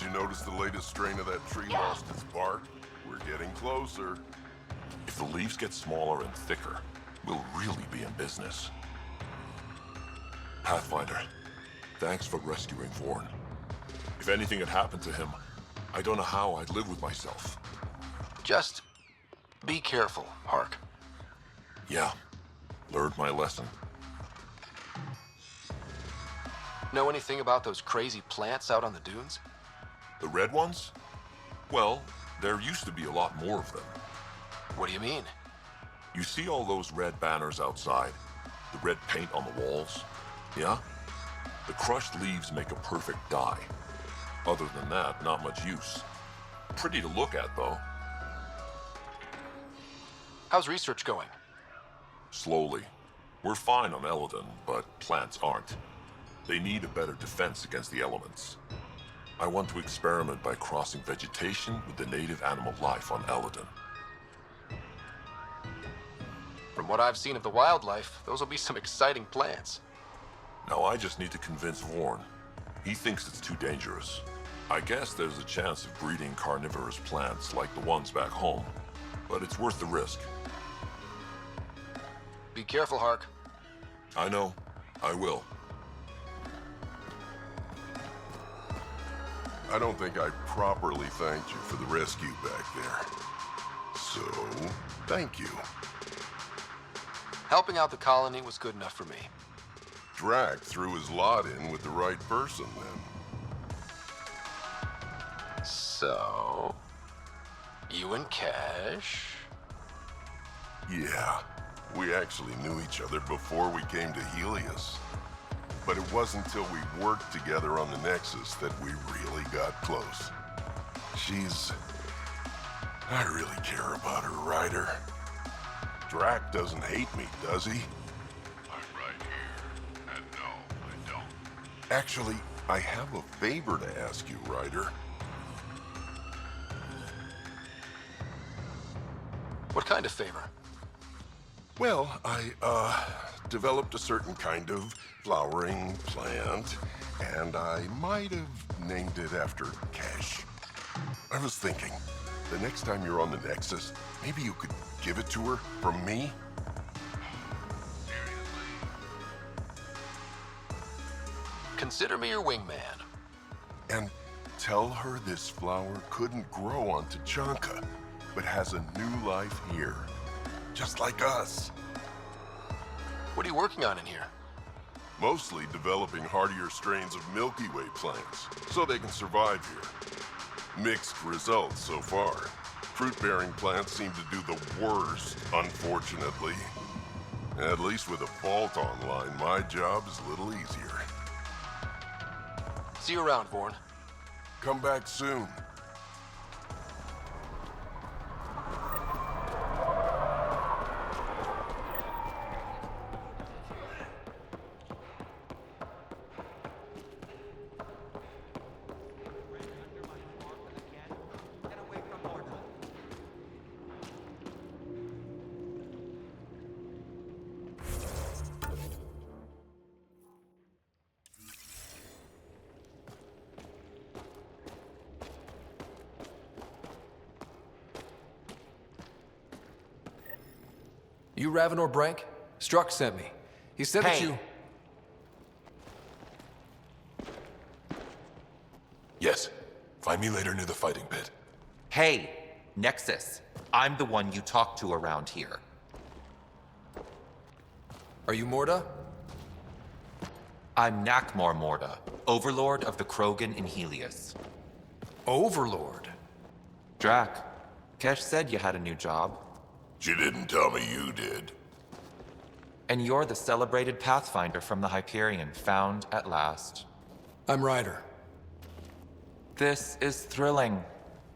you notice the latest strain of that tree lost its bark? We're getting closer. If the leaves get smaller and thicker, we'll really be in business. Pathfinder, thanks for rescuing Vorn. If anything had happened to him, I don't know how I'd live with myself. Just be careful, Hark. Yeah, learned my lesson. Know anything about those crazy plants out on the dunes? The red ones? Well, there used to be a lot more of them. What do you mean? You see all those red banners outside? The red paint on the walls? Yeah? The crushed leaves make a perfect dye. Other than that, not much use. Pretty to look at, though. How's research going? Slowly. We're fine on Eladon, but plants aren't. They need a better defense against the elements. I want to experiment by crossing vegetation with the native animal life on Eladon. From what I've seen of the wildlife, those will be some exciting plants. Now I just need to convince Vorn. He thinks it's too dangerous. I guess there's a chance of breeding carnivorous plants like the ones back home, but it's worth the risk. Be careful, Hark. I know. I will. I don't think I properly thanked you for the rescue back there. So, thank you. Helping out the colony was good enough for me. Drac threw his lot in with the right person then. So, you and Cash? Yeah, we actually knew each other before we came to Helios. But it wasn't until we worked together on the Nexus that we really got close. I really care about her, Ryder. Drac doesn't hate me, does he? I'm right here. And no, I don't. Actually, I have a favor to ask you, Ryder. What kind of favor? Well, I, developed a certain kind of flowering plant, and I might have named it after Cash. I was thinking, the next time you're on the Nexus, maybe you could give it to her from me? Seriously? Consider me your wingman. And tell her this flower couldn't grow on Tachanka, but has a new life here. Just like us. What are you working on in here? Mostly developing hardier strains of Milky Way plants, so they can survive here. Mixed results so far. Fruit-bearing plants seem to do the worst, unfortunately. At least with a fault online, my job is a little easier. See you around, Vorn. Come back soon. You Ravenor Brank? Struck sent me. He said that you... Yes. Find me later near the fighting pit. Hey, Nexus. I'm the one you talk to around here. Are you Morda? I'm Nakmor Morda, Overlord of the Krogan in Helios. Overlord? Drac, Kesh said you had a new job. She didn't tell me you did. And you're the celebrated Pathfinder from the Hyperion, found at last. I'm Ryder. This is thrilling.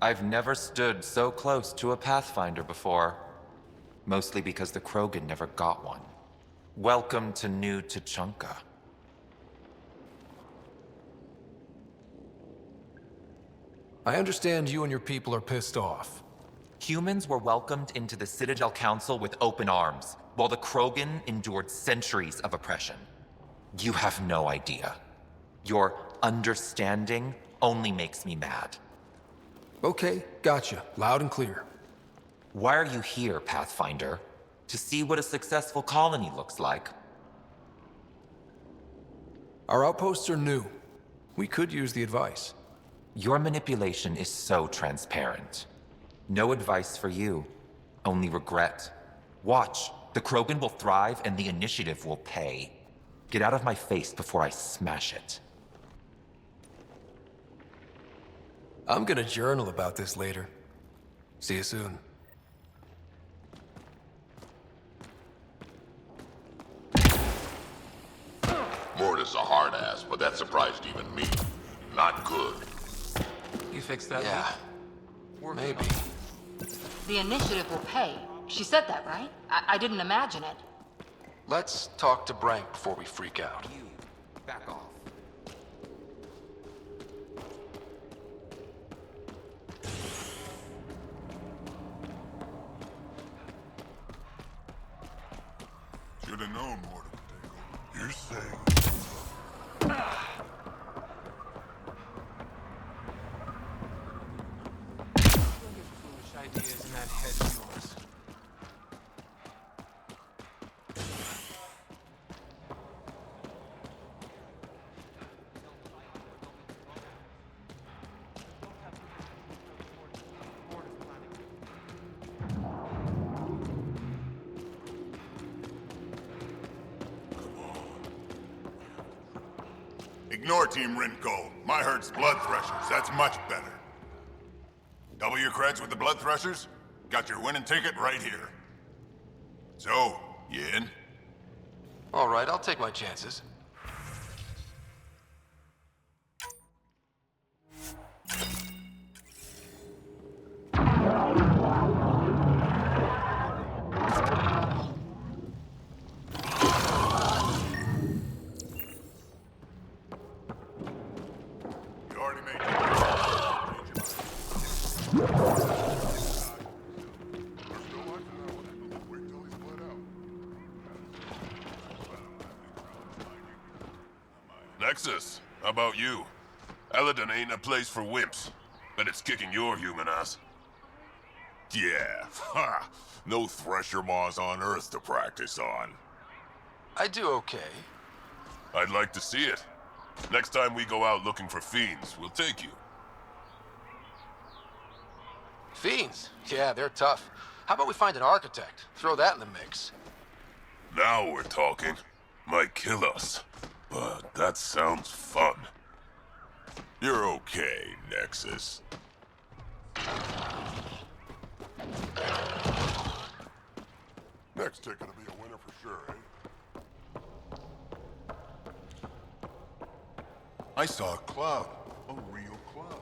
I've never stood so close to a Pathfinder before. Mostly because the Krogan never got one. Welcome to New Tachanka. I understand you and your people are pissed off. Humans were welcomed into the Citadel Council with open arms, while the Krogan endured centuries of oppression. You have no idea. Your understanding only makes me mad. Okay, gotcha. Loud and clear. Why are you here, Pathfinder? To see what a successful colony looks like. Our outposts are new. We could use the advice. Your manipulation is so transparent. No advice for you, only regret. Watch, the Krogan will thrive and the initiative will pay. Get out of my face before I smash it. I'm gonna journal about this later. See you soon. Mortis a hard ass, but that surprised even me. Not good. You fixed that? Yeah. Maybe. The initiative will pay. She said that, right? I didn't imagine it. Let's talk to Brank before we freak out. You, back off. Should have known more to take over. You're saying. Foolish ideas in that head of yours. Ignore Team Rinko. My herd's blood threshers. That's much better. Double your creds with the blood threshers? Got your winning ticket right here. So, you in? All right, I'll take my chances. You already made your Nexus, how about you? Eladon ain't a place for wimps, but it's kicking your human ass. Yeah, ha! No thresher maws on Earth to practice on. I do okay. I'd like to see it. Next time we go out looking for fiends, we'll take you. Fiends? Yeah, they're tough. How about we find an architect? Throw that in the mix. Now we're talking. Might kill us, but that sounds fun. You're okay, Nexus. Next ticket will be a winner for sure, eh? I saw a cloud. A real cloud.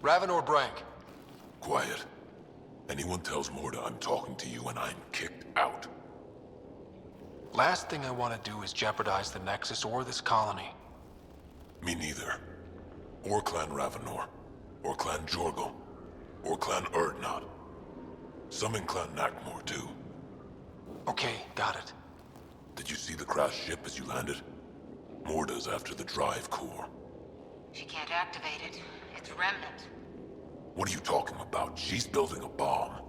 Raven or Brank? Quiet. Anyone tells Morda I'm talking to you and I'm kicked out. Last thing I want to do is jeopardize the Nexus or this colony. Me neither. Or Clan Ravenor. Or Clan Jorgal. Or Clan Urdnot. Some in Clan Nakmor, too. Okay, got it. Did you see the crashed ship as you landed? Morda's after the drive core. She can't activate it. It's remnant. What are you talking about? She's building a bomb.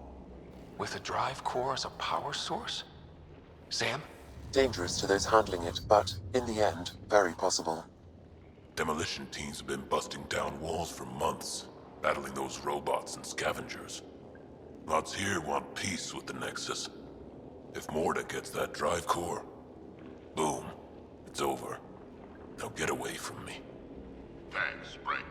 With a drive core as a power source? Sam? Dangerous to those handling it, but in the end, very possible. Demolition teams have been busting down walls for months, battling those robots and scavengers. Lots here want peace with the Nexus. If Morda gets that drive core, boom, it's over. Now get away from me. Thanks, Break.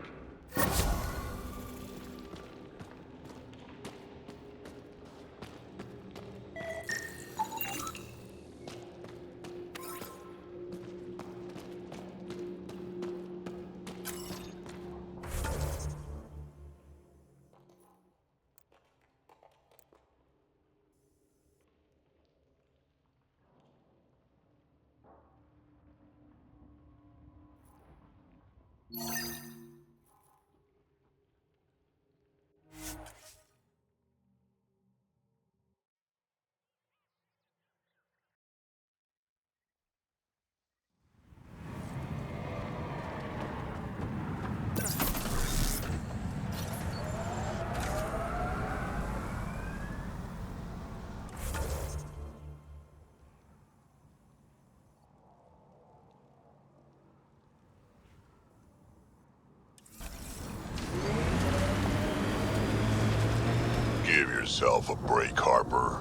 yourself a break, Harper.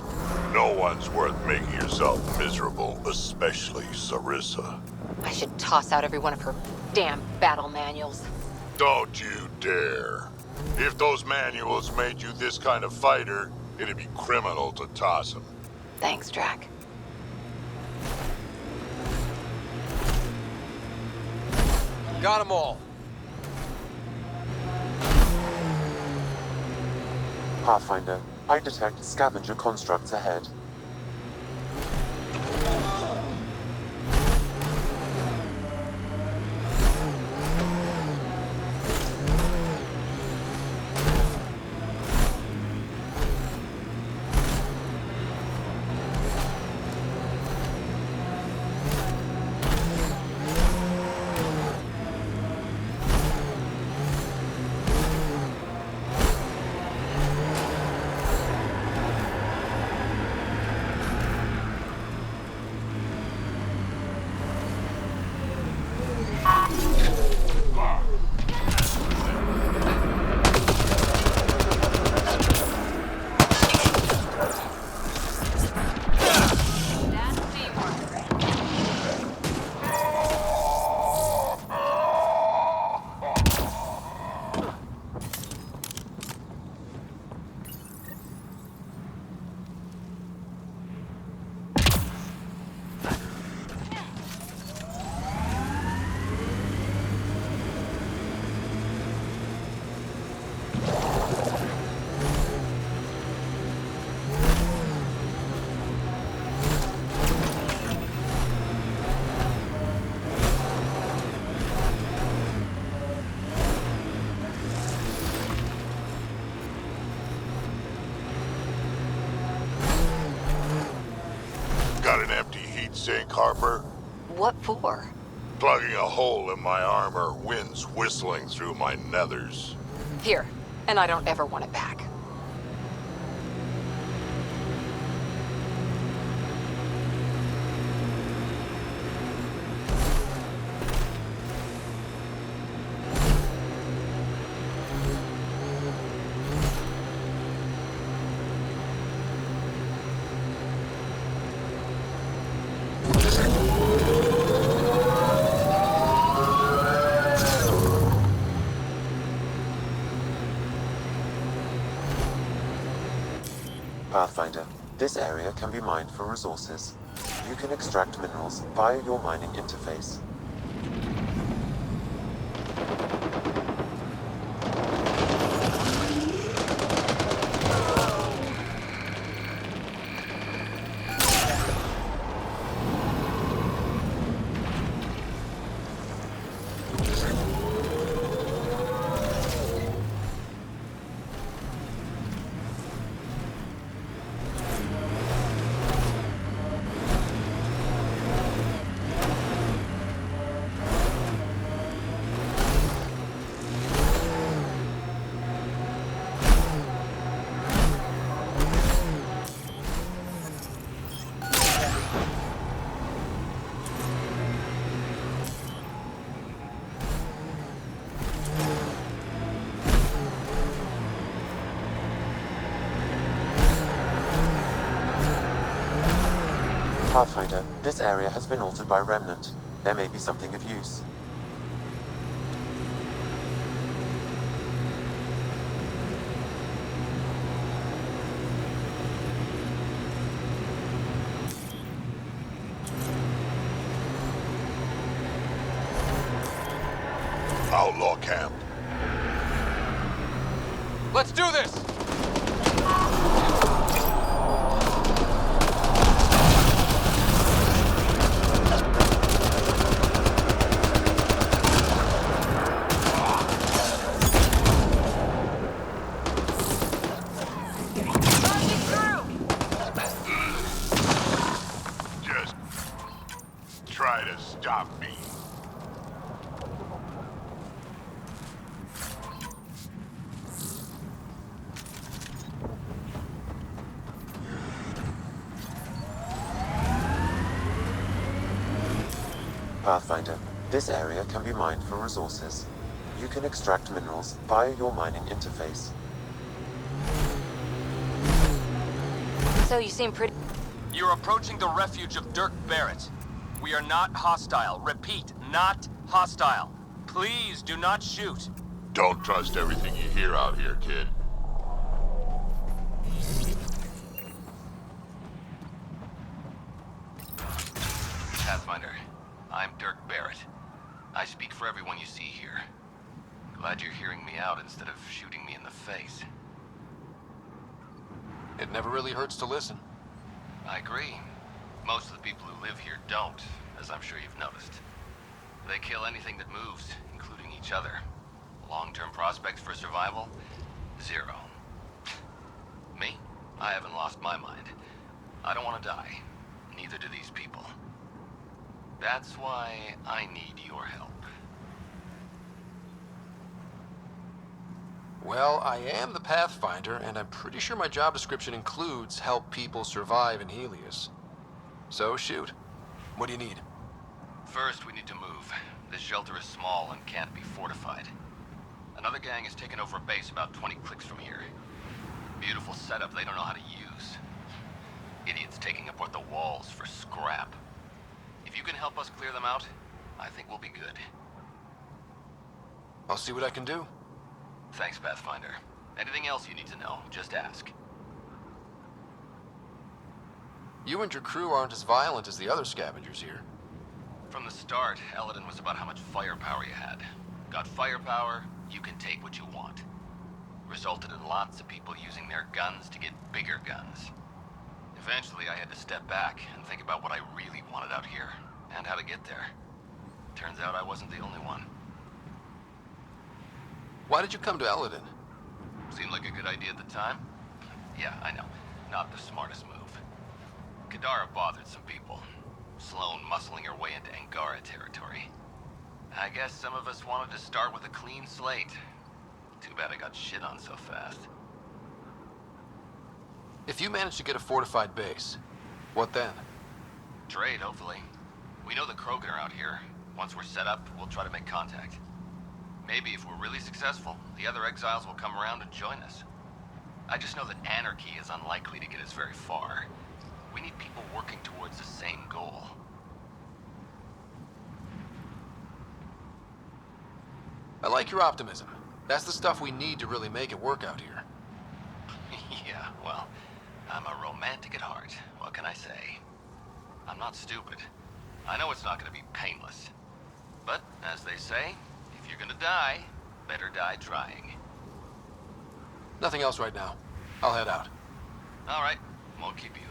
No one's worth making yourself miserable, especially Sarissa. I should toss out every one of her damn battle manuals. Don't you dare. If those manuals made you this kind of fighter, it'd be criminal to toss them. Thanks, Drac. Got them all. Pathfinder, I detect scavenger constructs ahead. Got an empty heat sink, Harper? What for? Plugging a hole in my armor, wind's whistling through my nethers. Here, and I don't ever want it back. Pathfinder, this area can be mined for resources. You can extract minerals via your mining interface. Pathfinder, this area has been altered by Remnant. There may be something of use. Outlaw camp. Let's do this! Just try to stop me. Pathfinder, this area can be mined for resources. You can extract minerals via your mining interface. So you seem pretty... You're approaching the refuge of Dirk Barrett. We are not hostile. Repeat, not hostile. Please do not shoot. Don't trust everything you hear out here, kid. Pathfinder, I'm Dirk Barrett. I speak for everyone you see here. Glad you're hearing me out instead of shooting me in the face. It never really hurts to listen. I agree. Most of the people who live here don't, as I'm sure you've noticed. They kill anything that moves, including each other. Long-term prospects for survival? Zero. Me? I haven't lost my mind. I don't want to die. Neither do these people. That's why I need your help. Well, I am the Pathfinder, and I'm pretty sure my job description includes help people survive in Helios. So shoot. What do you need? First, we need to move. This shelter is small and can't be fortified. Another gang has taken over a base about 20 clicks from here. Beautiful setup they don't know how to use. Idiots taking apart the walls for scrap. If you can help us clear them out, I think we'll be good. I'll see what I can do. Thanks, Pathfinder. Anything else you need to know, just ask. You and your crew aren't as violent as the other scavengers here. From the start, Eladin was about how much firepower you had. Got firepower, you can take what you want. Resulted in lots of people using their guns to get bigger guns. Eventually, I had to step back and think about what I really wanted out here, and how to get there. Turns out I wasn't the only one. Why did you come to Eladin? Seemed like a good idea at the time. Yeah, I know. Not the smartest move. Kadara bothered some people. Sloane muscling her way into Angara territory. I guess some of us wanted to start with a clean slate. Too bad I got shit on so fast. If you manage to get a fortified base, what then? Trade, hopefully. We know the Krogan are out here. Once we're set up, we'll try to make contact. Maybe if we're really successful, the other exiles will come around and join us. I just know that anarchy is unlikely to get us very far. We need people working towards the same goal. I like your optimism. That's the stuff we need to really make it work out here. Yeah, well, I'm a romantic at heart. What can I say? I'm not stupid. I know it's not going to be painless. But, as they say, if you're gonna die, better die trying. Nothing else right now. I'll head out. All right, won't keep you.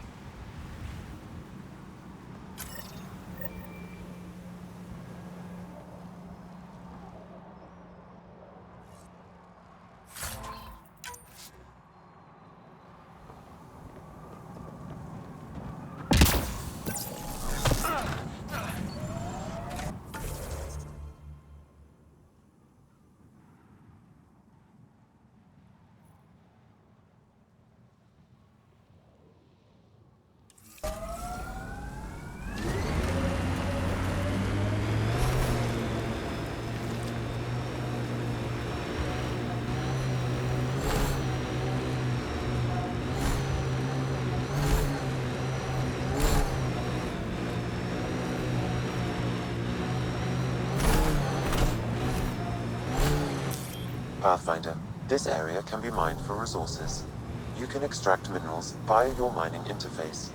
Pathfinder, this area can be mined for resources. You can extract minerals via your mining interface.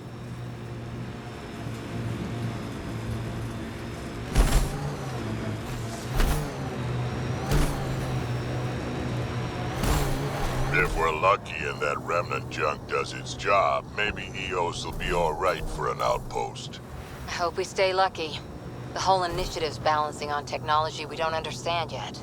If we're lucky and that remnant junk does its job, maybe EOS will be alright for an outpost. I hope we stay lucky. The whole initiative's balancing on technology we don't understand yet.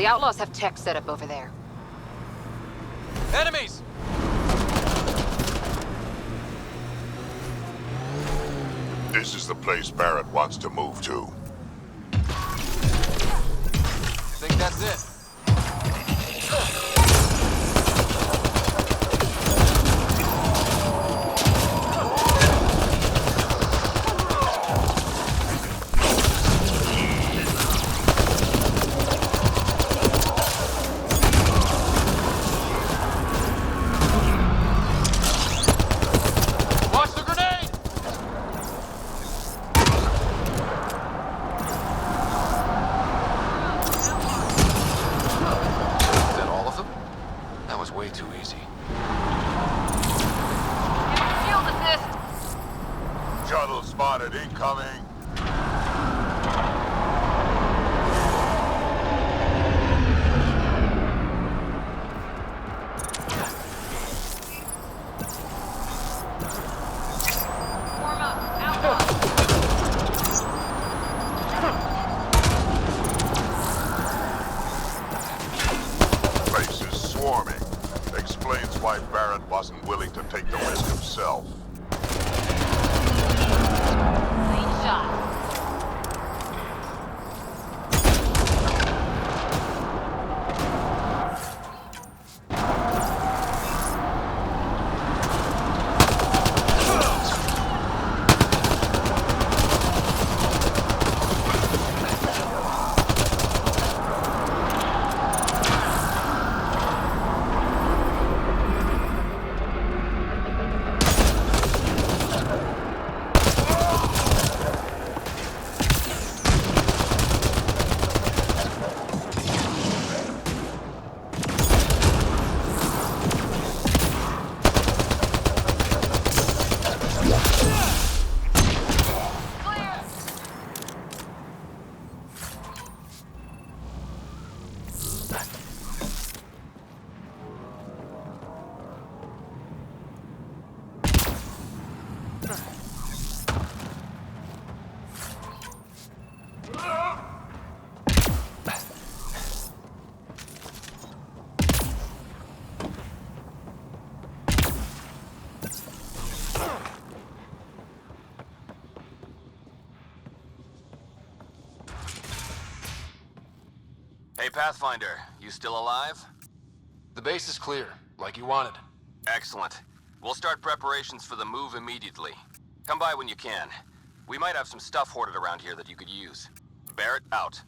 The Outlaws have tech set up over there. Enemies! This is the place Barrett wants to move to. Think that's it? Watch the grenade! Is that all of them? That was way too easy. Shield assist! Shuttle spotted, incoming. Form up, Outlaw! Place is swarming. Explains why Barrett wasn't willing to take the risk himself. Clean shot. Hey, Pathfinder, you still alive? The base is clear, like you wanted. Excellent. We'll start preparations for the move immediately. Come by when you can. We might have some stuff hoarded around here that you could use. Barrett, out.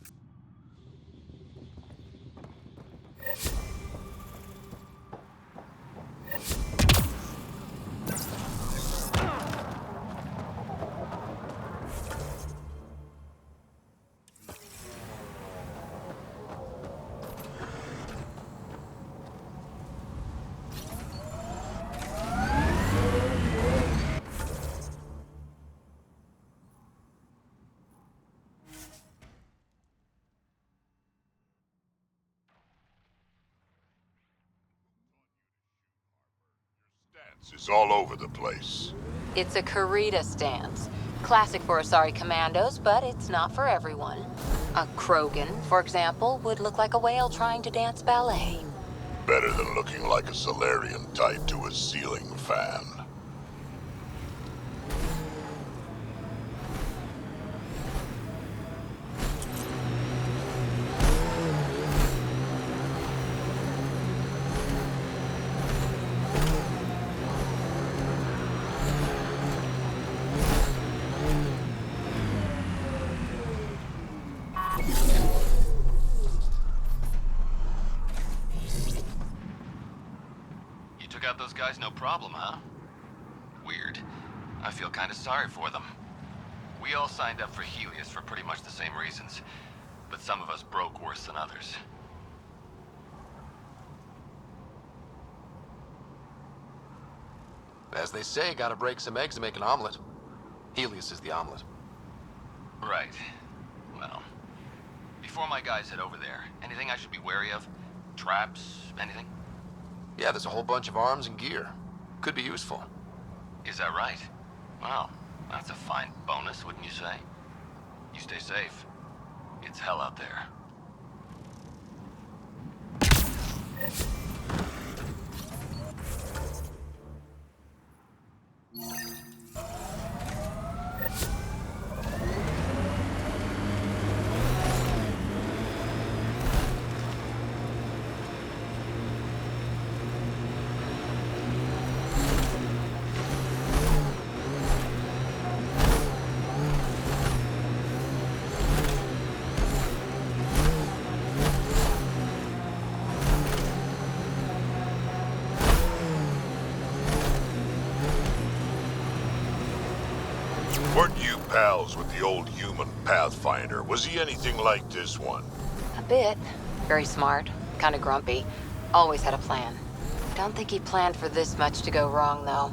Is all over the place. It's a Karita stance. Classic for Asari commandos, but it's not for everyone. A Krogan, for example, would look like a whale trying to dance ballet. Better than looking like a Solarian tied to a ceiling fan. Got those guys no problem, huh? Weird. I feel kind of sorry for them. We all signed up for Helios for pretty much the same reasons, but some of us broke worse than others. As they say, gotta break some eggs to make an omelet. Helios is the omelet. Right. Well, before my guys head over there, anything I should be wary of? Traps? Anything? Yeah, there's a whole bunch of arms and gear. Could be useful. Is that right? Well, that's a fine bonus, wouldn't you say? You stay safe. It's hell out there. Weren't you pals with the old human Pathfinder? Was he anything like this one? A bit. Very smart. Kinda grumpy. Always had a plan. Don't think he planned for this much to go wrong, though.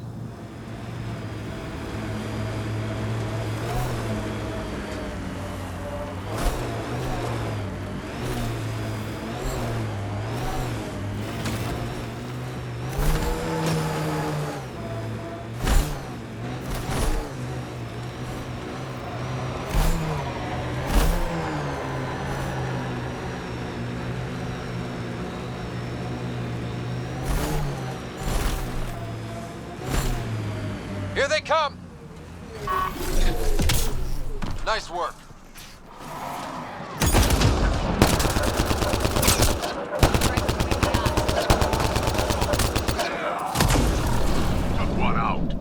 Here they come! Nice work. Took one out.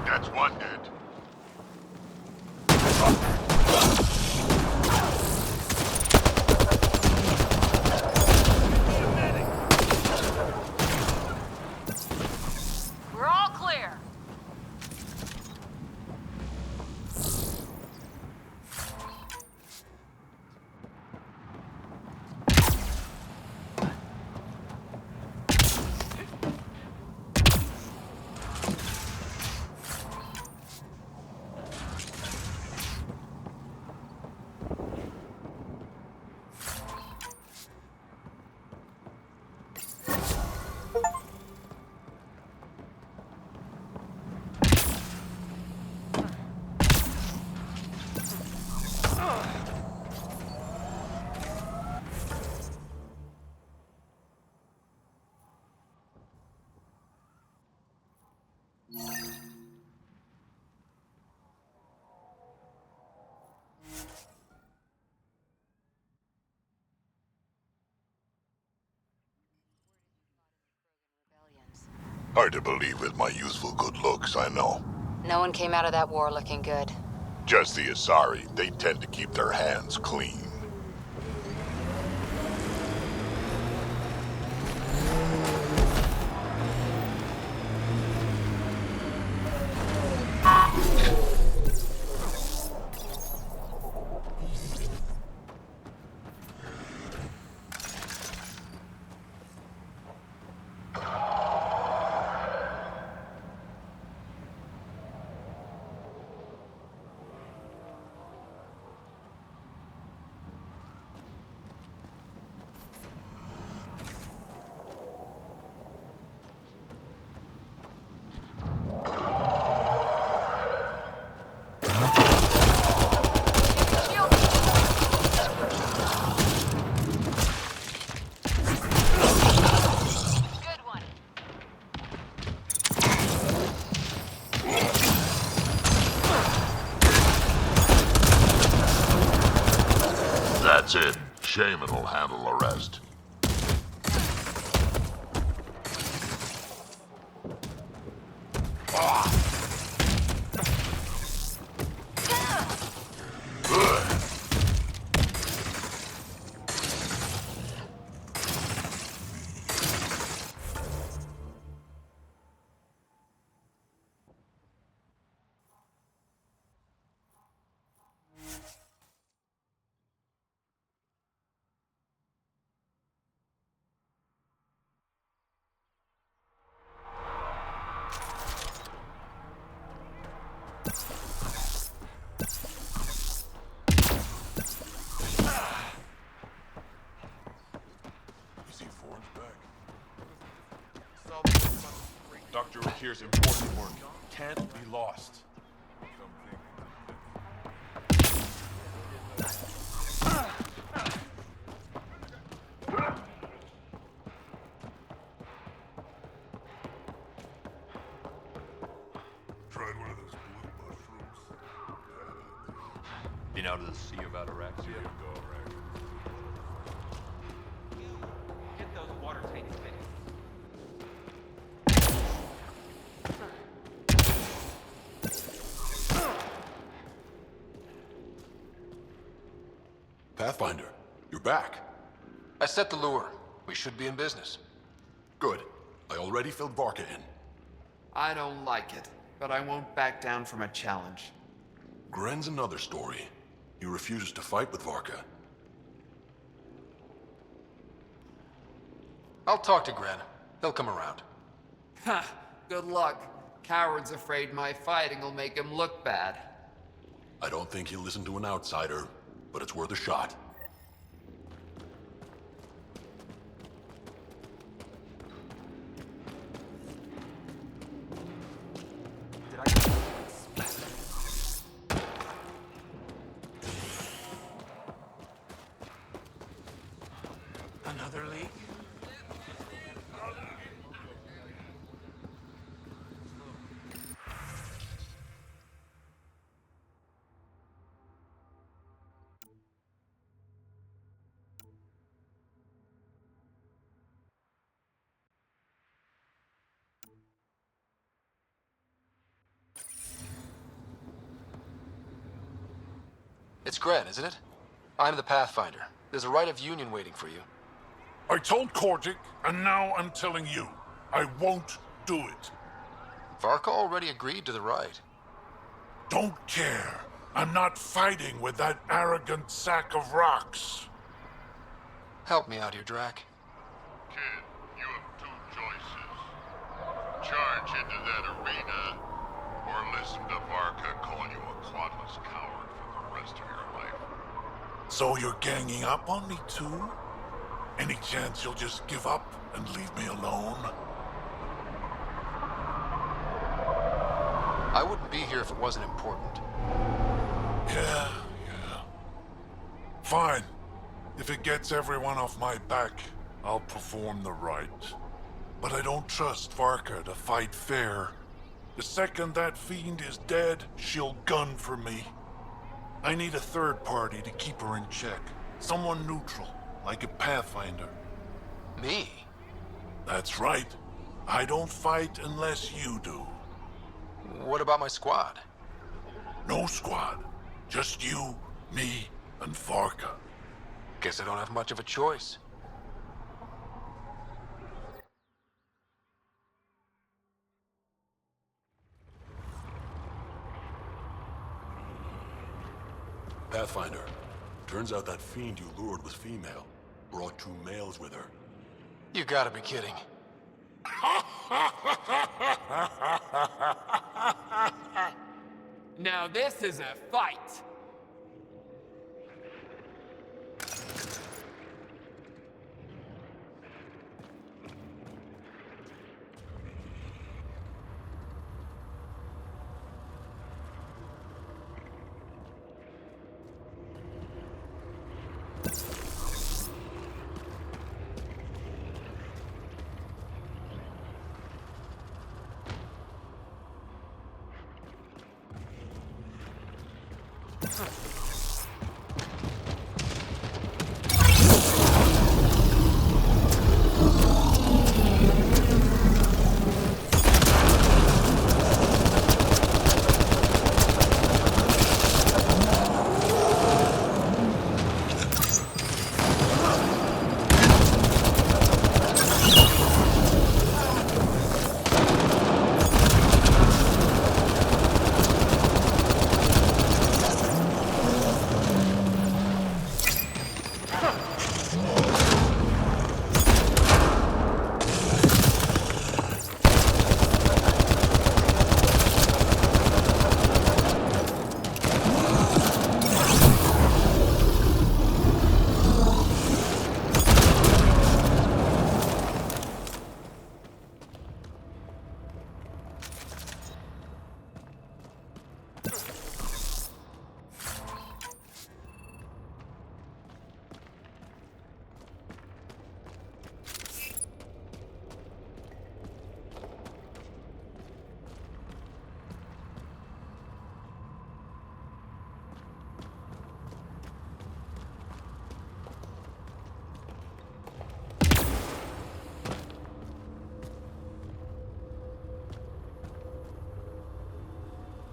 That's one dead. We're all clear. Hard to believe with my youthful good looks, I know. No one came out of that war looking good. Just the Asari, they tend to keep their hands clean. That's it. Shaman will handle the rest. Dr. Rakir's important work can't be lost. Tried one of those blue mushrooms. Been out of the Sea of Ataraxia? Get those water tanks fixed. Pathfinder, you're back. I set the lure. We should be in business. Good. I already filled Varka in. I don't like it, but I won't back down from a challenge. Gren's another story. He refuses to fight with Varka. I'll talk to Gren. He'll come around. Ha! Good luck. Coward's afraid my fighting will make him look bad. I don't think he'll listen to an outsider, but it's worth a shot. Another leak? It's Gren, isn't it? I'm the Pathfinder. There's a right of union waiting for you. I told Kordic, and now I'm telling you. I won't do it. Varka already agreed to the right. Don't care. I'm not fighting with that arrogant sack of rocks. Help me out here, Drac. Kid, you have two choices. Charge into that arena, or listen to Varka calling you a quadless coward for the rest of your life. So you're ganging up on me too? Any chance you'll just give up and leave me alone? I wouldn't be here if it wasn't important. Yeah. Fine. If it gets everyone off my back, I'll perform the rite. But I don't trust Varka to fight fair. The second that fiend is dead, she'll gun for me. I need a third party to keep her in check. Someone neutral, like a Pathfinder. Me? That's right. I don't fight unless you do. What about my squad? No squad. Just you, me, and Varka. Guess I don't have much of a choice. Pathfinder, turns out that fiend you lured was female. Brought 2 males with her. You gotta be kidding. Now this is a fight!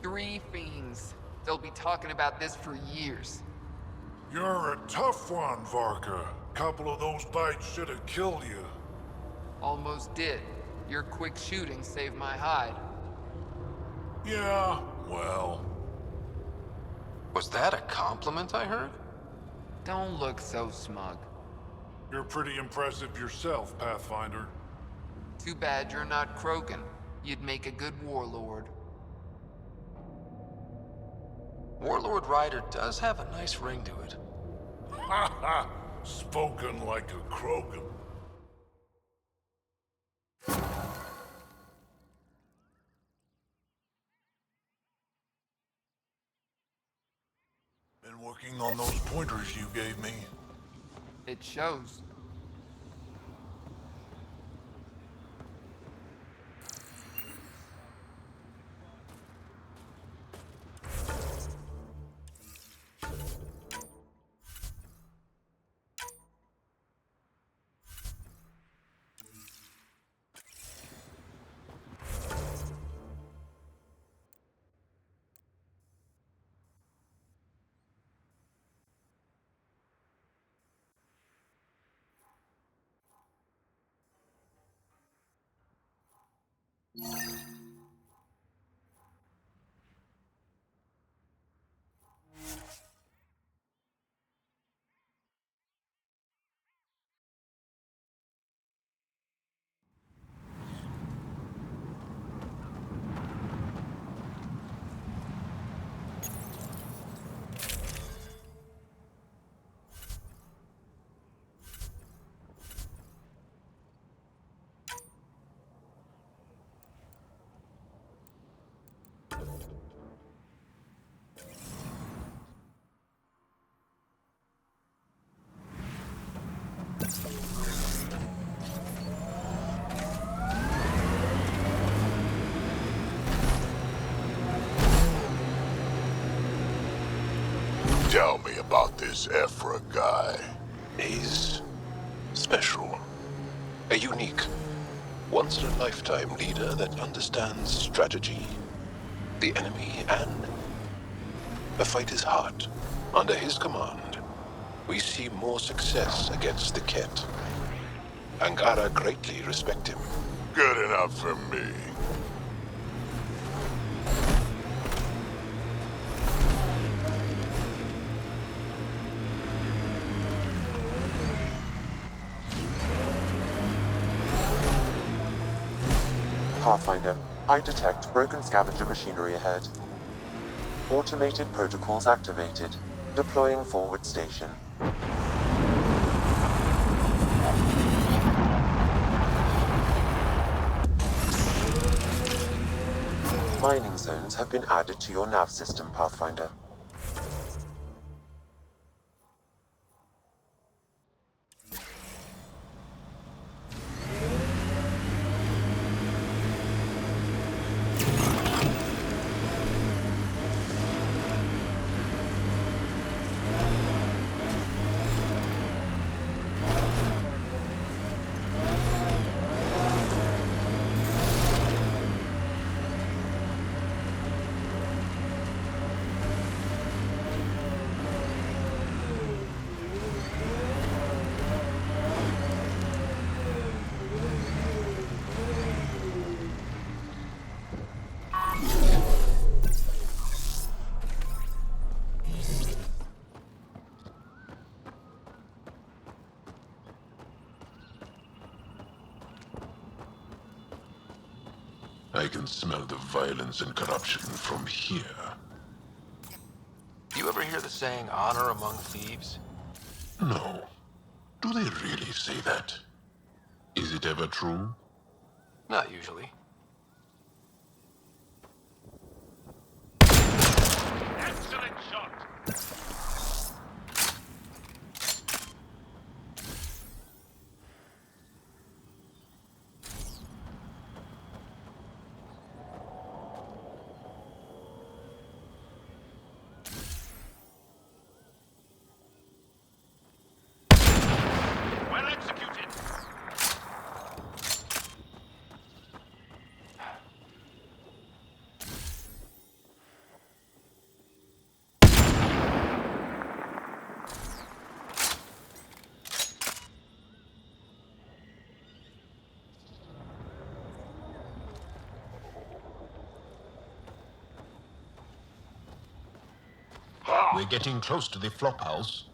Three fiends. They'll be talking about this for years. You're a tough one, Varka. Couple of those bites should have killed you. Almost did. Your quick shooting saved my hide. Yeah, well... Was that a compliment I heard? Don't look so smug. You're pretty impressive yourself, Pathfinder. Too bad you're not Krogan. You'd make a good warlord. Warlord Ryder does have a nice ring to it. Ha ha! Spoken like a Krogan. Been working on those pointers you gave me. It shows. Tell me about this Ephra guy. He's special. A unique, once-in-a-lifetime leader that understands strategy, the enemy, and the fight is hard. Under his command, we see more success against the Ket. Angara greatly respect him. Good enough for me. Pathfinder, I detect broken scavenger machinery ahead. Automated protocols activated. Deploying forward station. Mining zones have been added to your nav system, Pathfinder. I can smell the violence and corruption from here. You ever hear the saying, honor among thieves? No. Do they really say that? Is it ever true? Not usually. Excellent shot! We're getting close to the flophouse.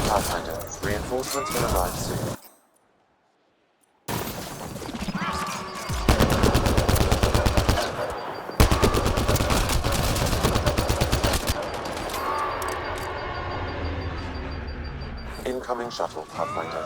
Pathfinder, reinforcements will arrive soon. Incoming shuttle, Pathfinder.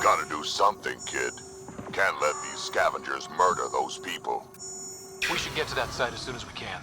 Gotta do something, kid. Can't let these scavengers murder those people. We should get to that site as soon as we can.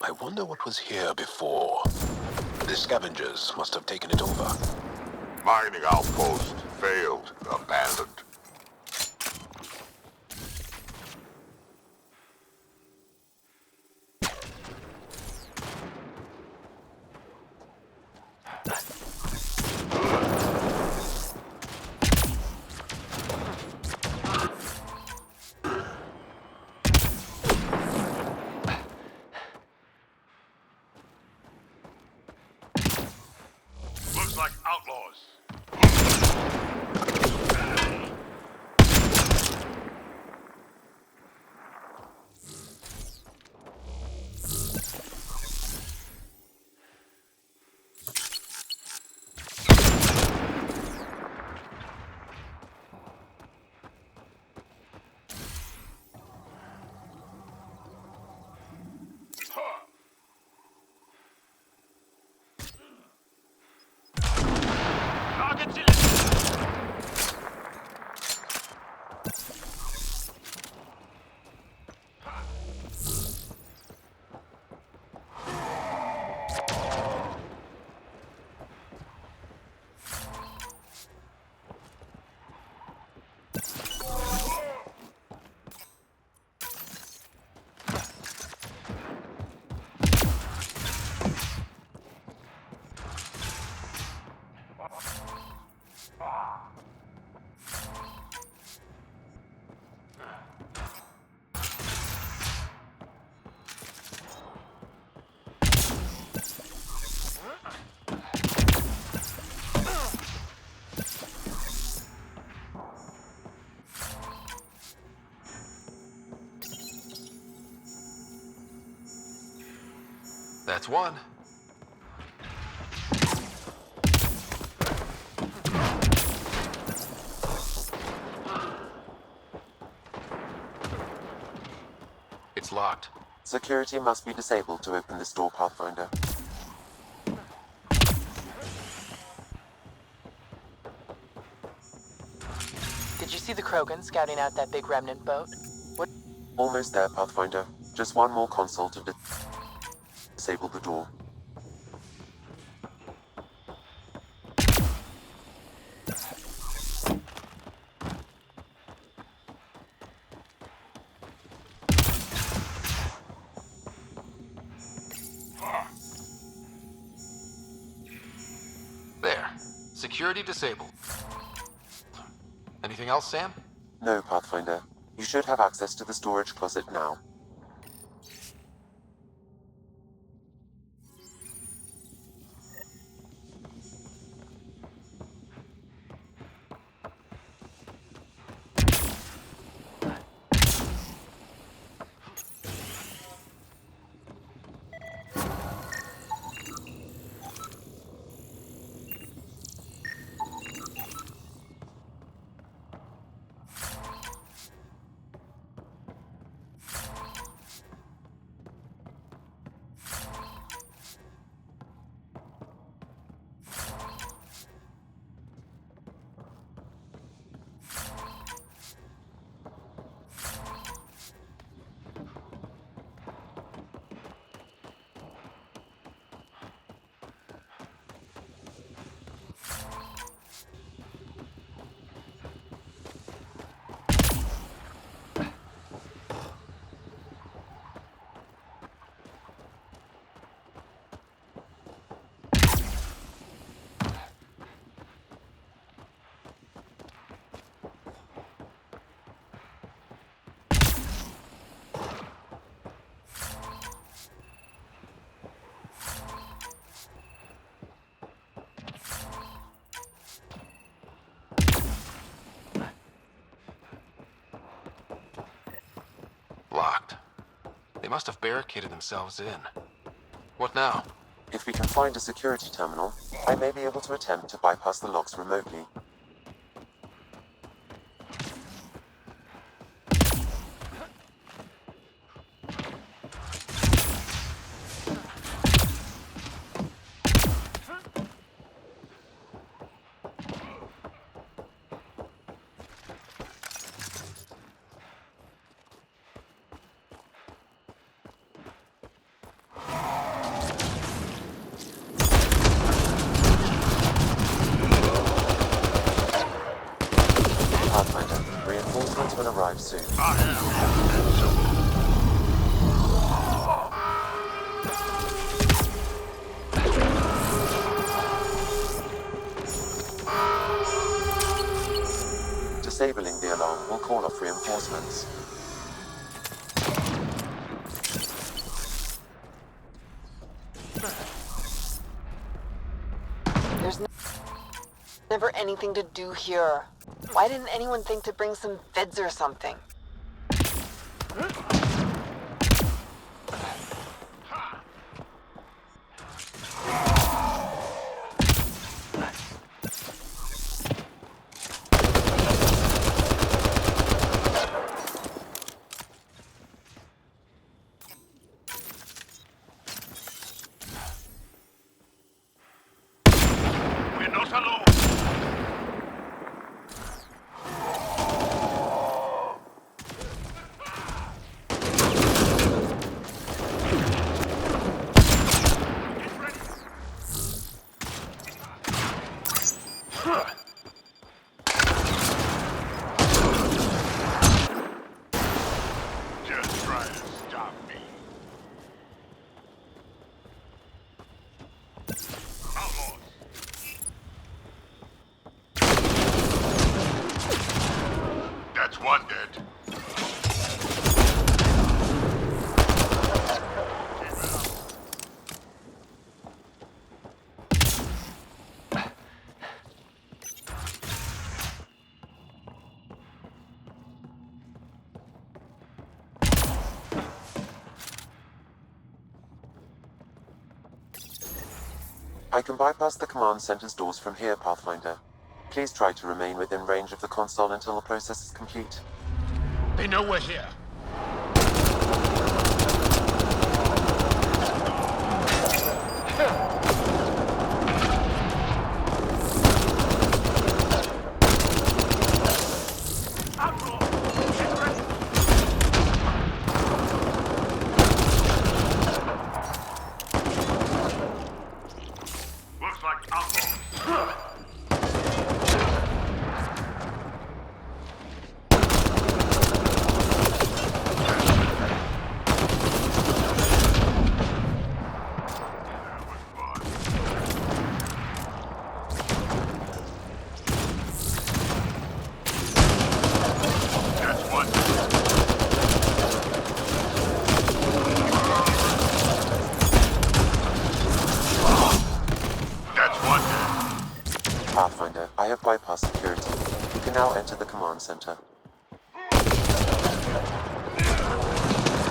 I wonder what was here before. The scavengers must have taken it over. Mining outpost. Failed. Abandoned. Looks like outlaws. That's one. It's locked. Security must be disabled to open this door, Pathfinder. Did you see the Krogan scouting out that big remnant boat? What? Almost there, Pathfinder. Just one more console to disable the door. There. Security disabled. Anything else, Sam? No, Pathfinder. You should have access to the storage closet now. Locked. They must have barricaded themselves in. What now? If we can find a security terminal, I may be able to attempt to bypass the locks remotely. Reinforcements will arrive soon. Disabling the alarm will call off reinforcements. There's never anything to do here. Why didn't anyone think to bring some feds or something? I can bypass the command center's doors from here, Pathfinder. Please try to remain within range of the console until the process is complete. They know we're here. Looks like outlaws. Pathfinder, I have bypassed security. You can now enter the command center.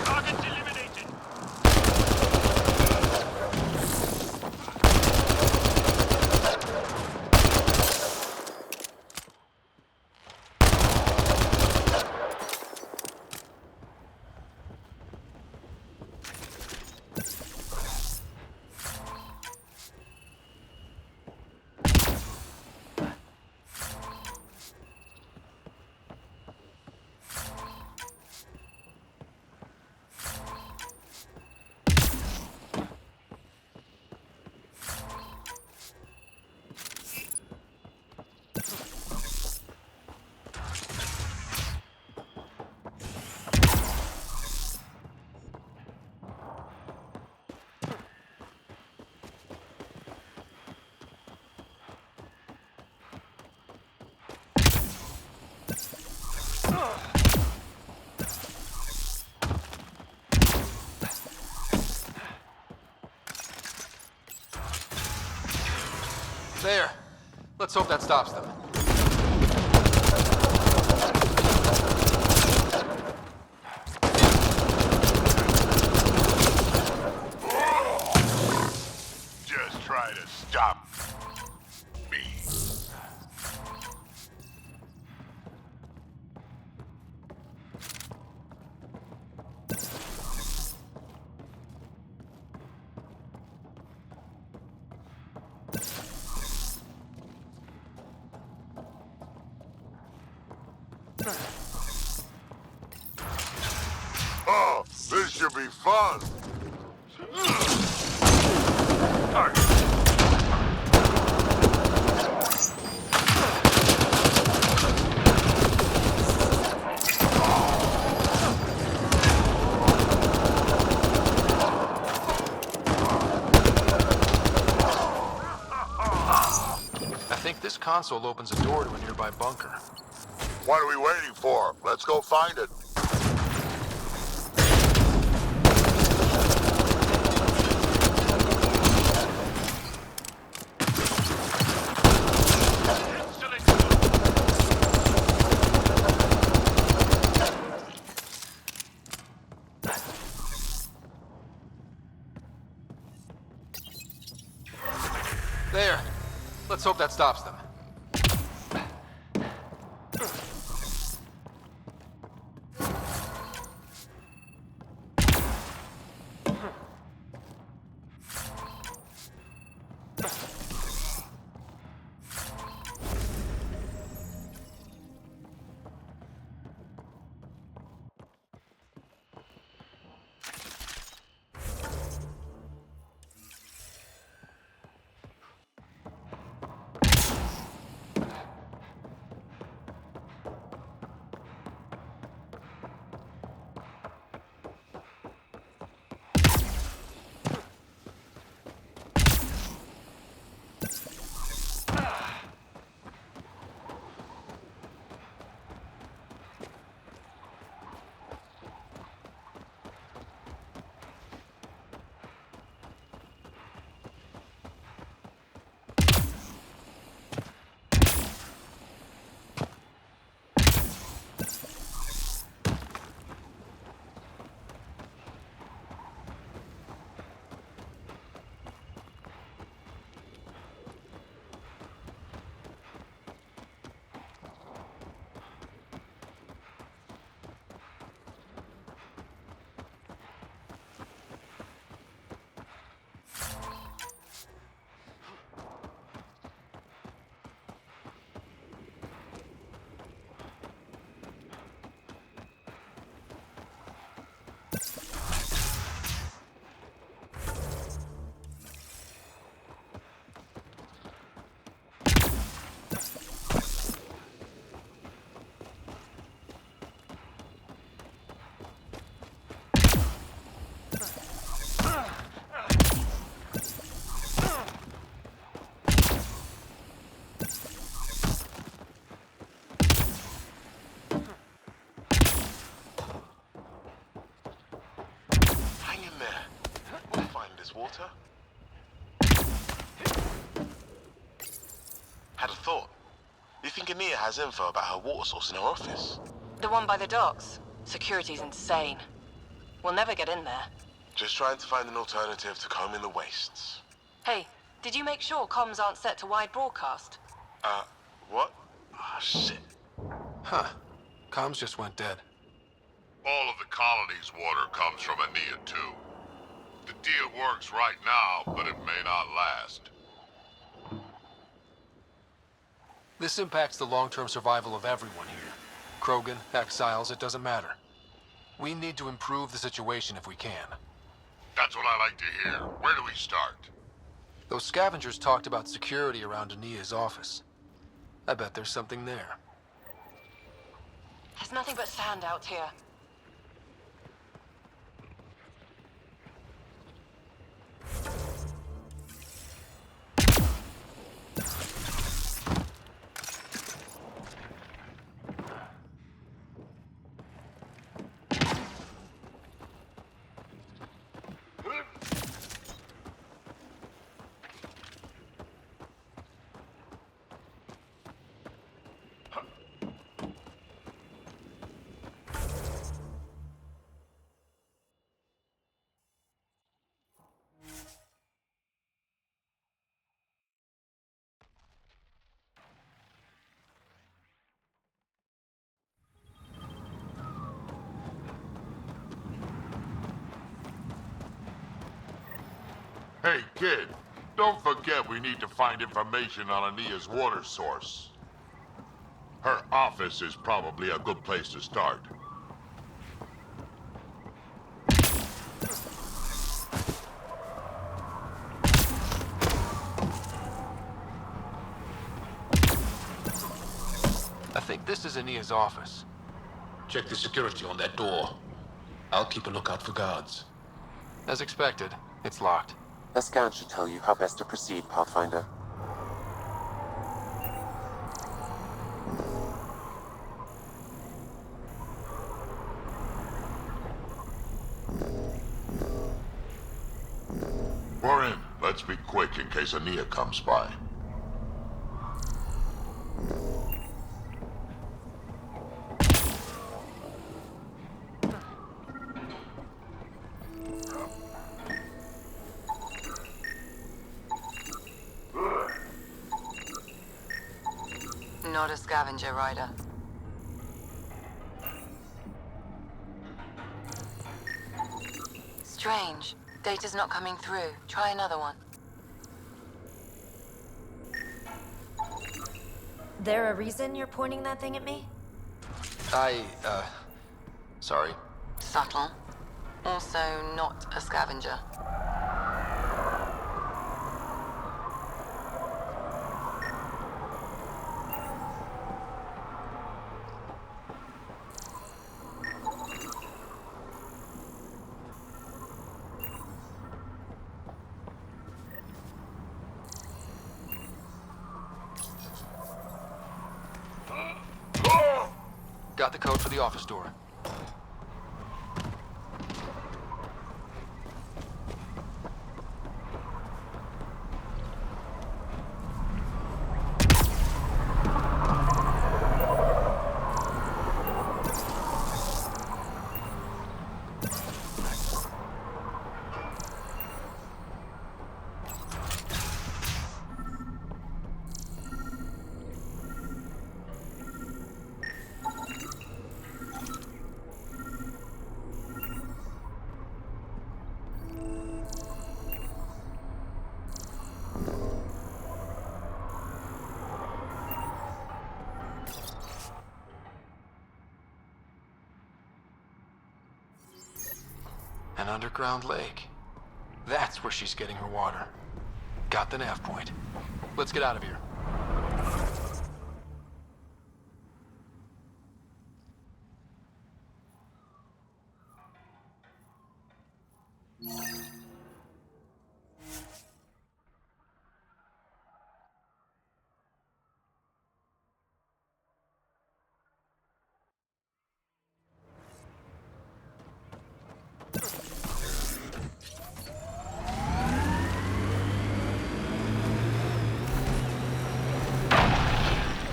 Targets eliminated. There. Let's hope that stops them. Just try to stop me. Oh, this should be fun. I think this console opens a door to a nearby bunker. What are we waiting for? Let's go find it. There. Let's hope that stops them. Nea's water? Had a thought. You think Nia has info about her water source in her office? The one by the docks. Security's insane. We'll never get in there. Just trying to find an alternative to combing the wastes. Hey, did you make sure comms aren't set to wide broadcast? What? Ah, shit. Huh. Comms just went dead. All of the colony's water comes from Anea too. The deal works right now, but it may not last. This impacts the long-term survival of everyone here. Krogan, exiles, it doesn't matter. We need to improve the situation if we can. That's what I like to hear. Where do we start? Those scavengers talked about security around Anea's office. I bet there's something there. There's nothing but sand out here. Hey, kid, don't forget we need to find information on Anea's water source. Her office is probably a good place to start. I think this is Anea's office. Check the security on that door. I'll keep a lookout for guards. As expected, it's locked. A scan should tell you how best to proceed, Pathfinder. We're in. Let's be quick in case Anea comes by. Not a scavenger rider. Strange. Data's not coming through. Try another one. There a reason you're pointing that thing at me? Sorry. Subtle. Also not a scavenger. Got the code for the office door. An underground lake. That's where she's getting her water. Got the nav point. Let's get out of here.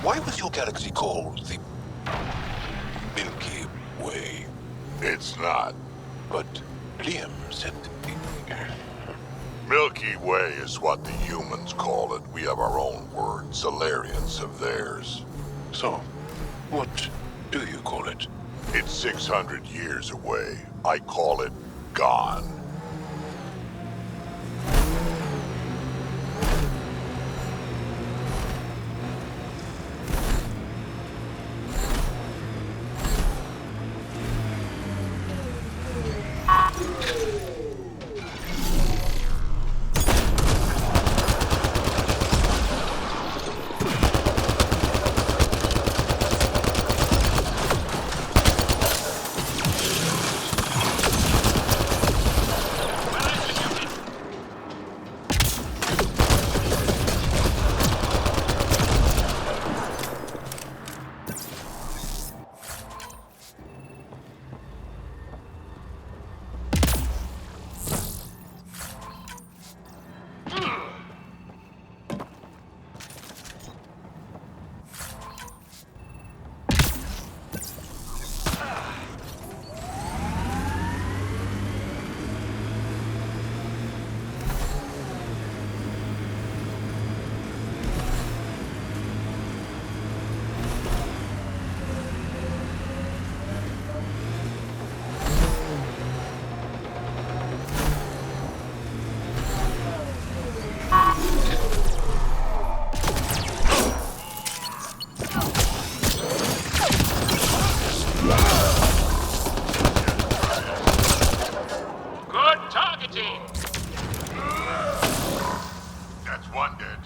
Why was your galaxy called the Milky Way? It's not. But Liam said Milky Way is what the humans call it. We have our own word. Solarians have theirs. So, what do you call it? It's 600 years away. I call it gone. That's one dead.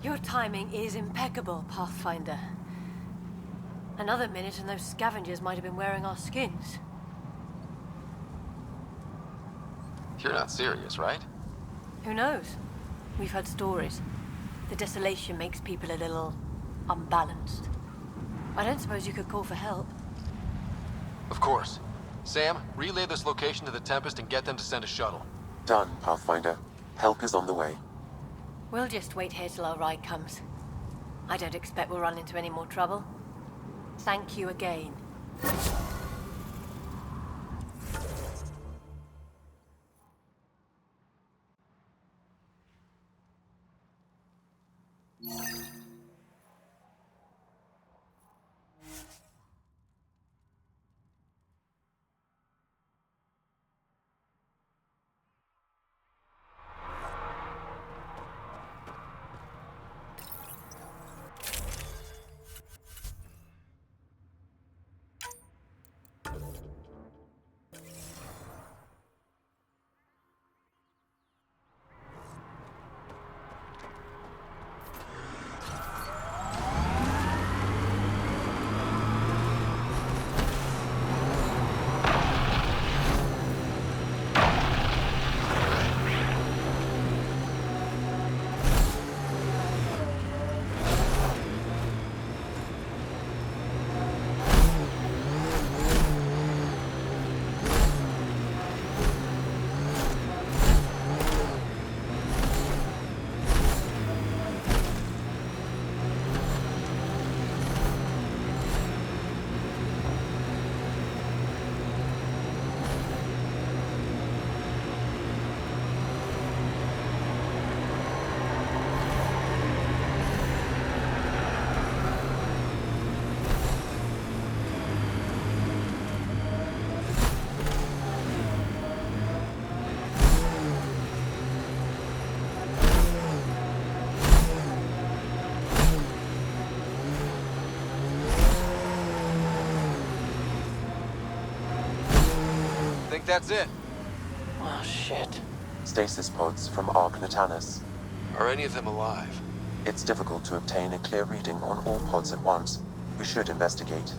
Your timing is impeccable, Pathfinder. Another minute and those scavengers might have been wearing our skins. You're not serious, right? Who knows? We've heard stories. The desolation makes people a little unbalanced. I don't suppose you could call for help. Of course. Sam, relay this location to the Tempest and get them to send a shuttle. Done, Pathfinder. Help is on the way. We'll just wait here till our ride comes. I don't expect we'll run into any more trouble. Thank you again. Think that's it? Oh, shit. Stasis pods from Ark Natanus. Are any of them alive? It's difficult to obtain a clear reading on all pods at once. We should investigate.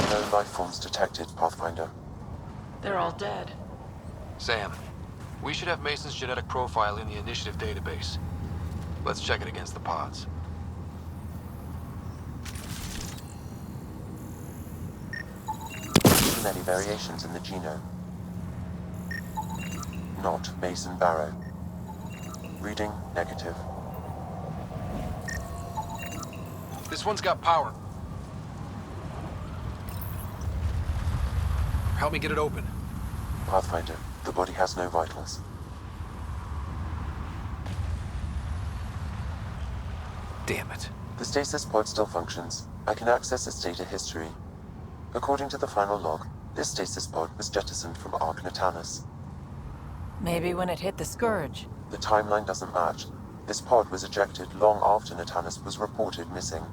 No life forms detected, Pathfinder. They're all dead. Sam, we should have Mason's genetic profile in the initiative database. Let's check it against the pods. Too many variations in the genome. Not Mason Barrow. Reading negative. This one's got power. Help me get it open. Pathfinder, the body has no vitals. Damn it. The stasis pod still functions. I can access its data history. According to the final log, this stasis pod was jettisoned from Ark Natanus. Maybe when it hit the Scourge. The timeline doesn't match. This pod was ejected long after Natanus was reported missing.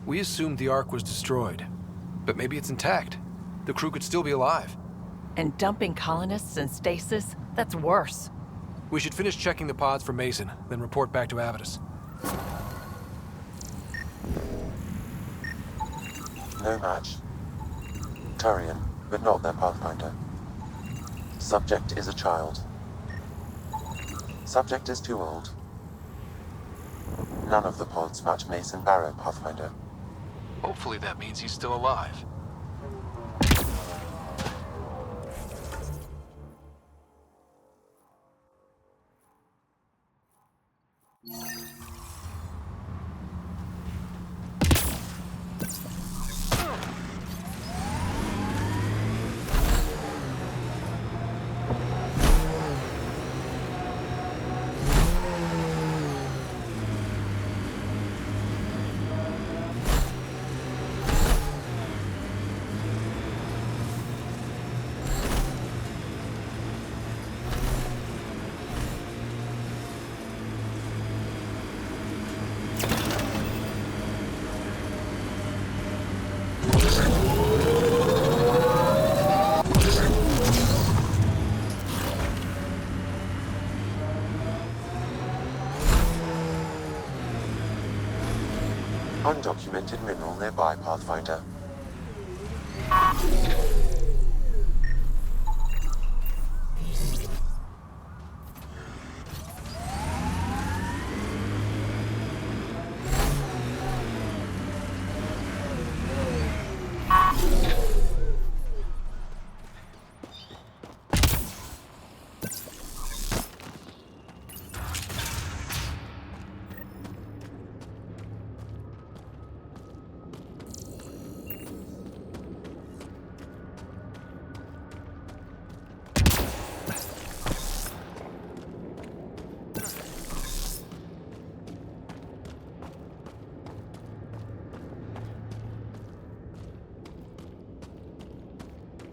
We assumed the Ark was destroyed, but maybe it's intact. The crew could still be alive. And dumping colonists in stasis? That's worse. We should finish checking the pods for Mason, then report back to Avidus. No match. Turian, but not their Pathfinder. Subject is a child. Subject is too old. None of the pods match Mason Barrow, Pathfinder. Hopefully that means he's still alive. Undocumented mineral nearby, Pathfinder.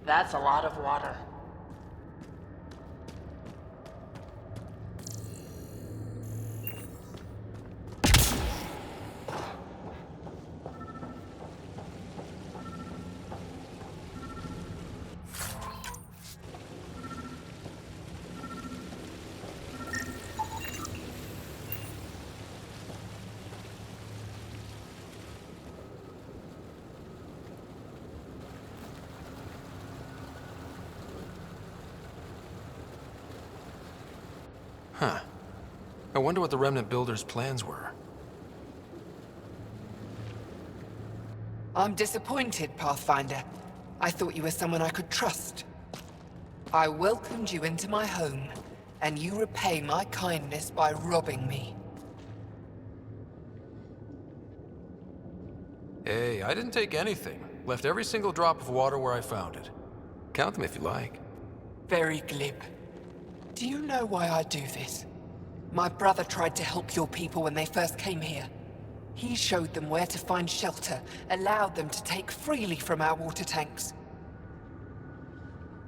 That's a lot of water. Huh. I wonder what the Remnant Builders' plans were. I'm disappointed, Pathfinder. I thought you were someone I could trust. I welcomed you into my home, and you repay my kindness by robbing me. Hey, I didn't take anything. Left every single drop of water where I found it. Count them if you like. Very glib. Do you know why I do this? My brother tried to help your people when they first came here. He showed them where to find shelter, allowed them to take freely from our water tanks.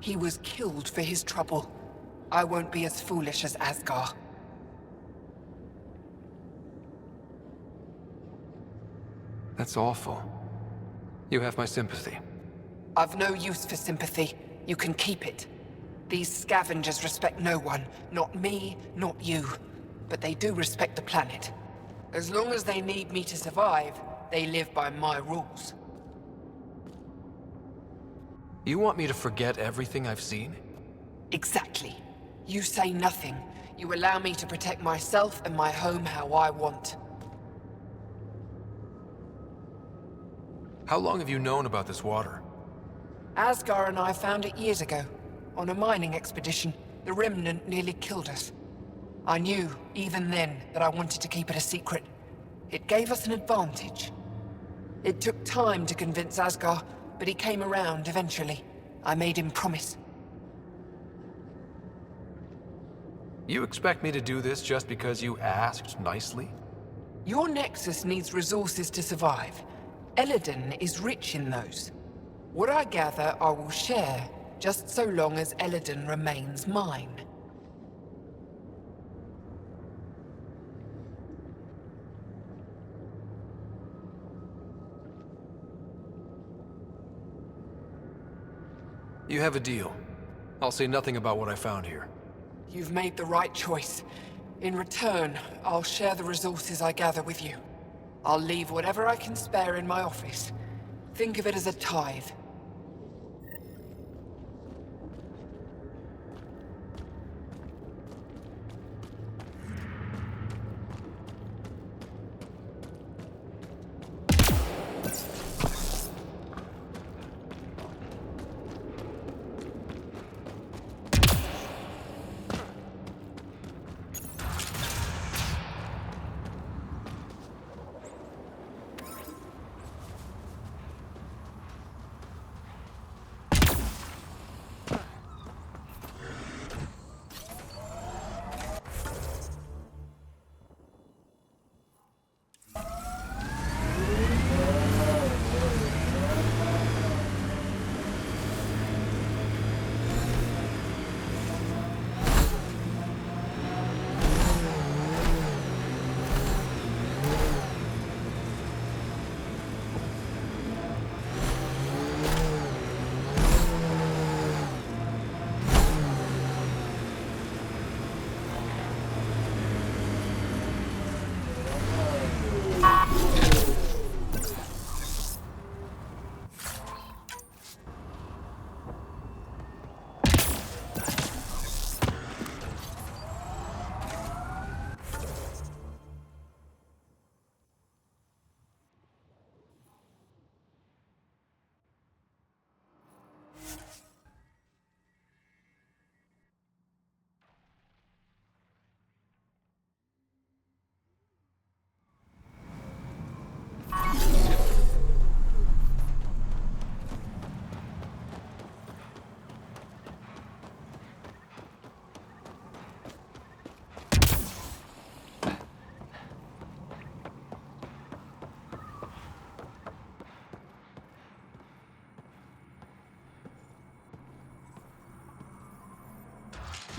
He was killed for his trouble. I won't be as foolish as Asgar. That's awful. You have my sympathy. I've no use for sympathy. You can keep it. These scavengers respect no one. Not me, not you. But they do respect the planet. As long as they need me to survive, they live by my rules. You want me to forget everything I've seen? Exactly. You say nothing. You allow me to protect myself and my home how I want. How long have you known about this water? Asgar and I found it years ago. On a mining expedition. The Remnant nearly killed us. I knew, even then, that I wanted to keep it a secret. It gave us an advantage. It took time to convince Asgar, but he came around eventually. I made him promise. You expect me to do this just because you asked nicely? Your Nexus needs resources to survive. Eladin is rich in those. What I gather, I will share, just so long as Eladin remains mine. You have a deal. I'll say nothing about what I found here. You've made the right choice. In return, I'll share the resources I gather with you. I'll leave whatever I can spare in my office. Think of it as a tithe.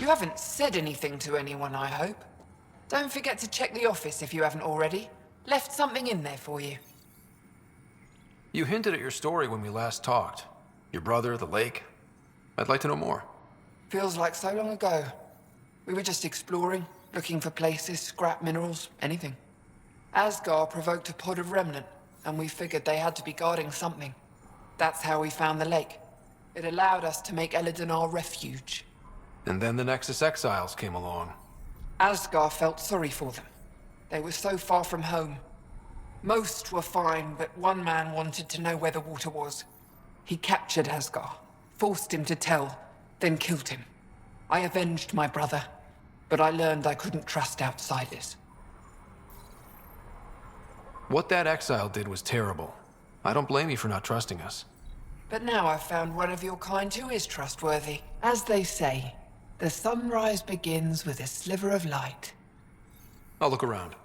You haven't said anything to anyone, I hope. Don't forget to check the office if you haven't already. Left something in there for you. You hinted at your story when we last talked. Your brother, the lake. I'd like to know more. Feels like so long ago. We were just exploring, looking for places, scrap minerals, anything. Asgar provoked a pod of Remnant, and we figured they had to be guarding something. That's how we found the lake. It allowed us to make Eladin our refuge. And then the Nexus Exiles came along. Asgar felt sorry for them. They were so far from home. Most were fine, but one man wanted to know where the water was. He captured Asgar, forced him to tell, then killed him. I avenged my brother, but I learned I couldn't trust outsiders. What that exile did was terrible. I don't blame you for not trusting us. But now I've found one of your kind who is trustworthy. As they say, the sunrise begins with a sliver of light. I'll look around.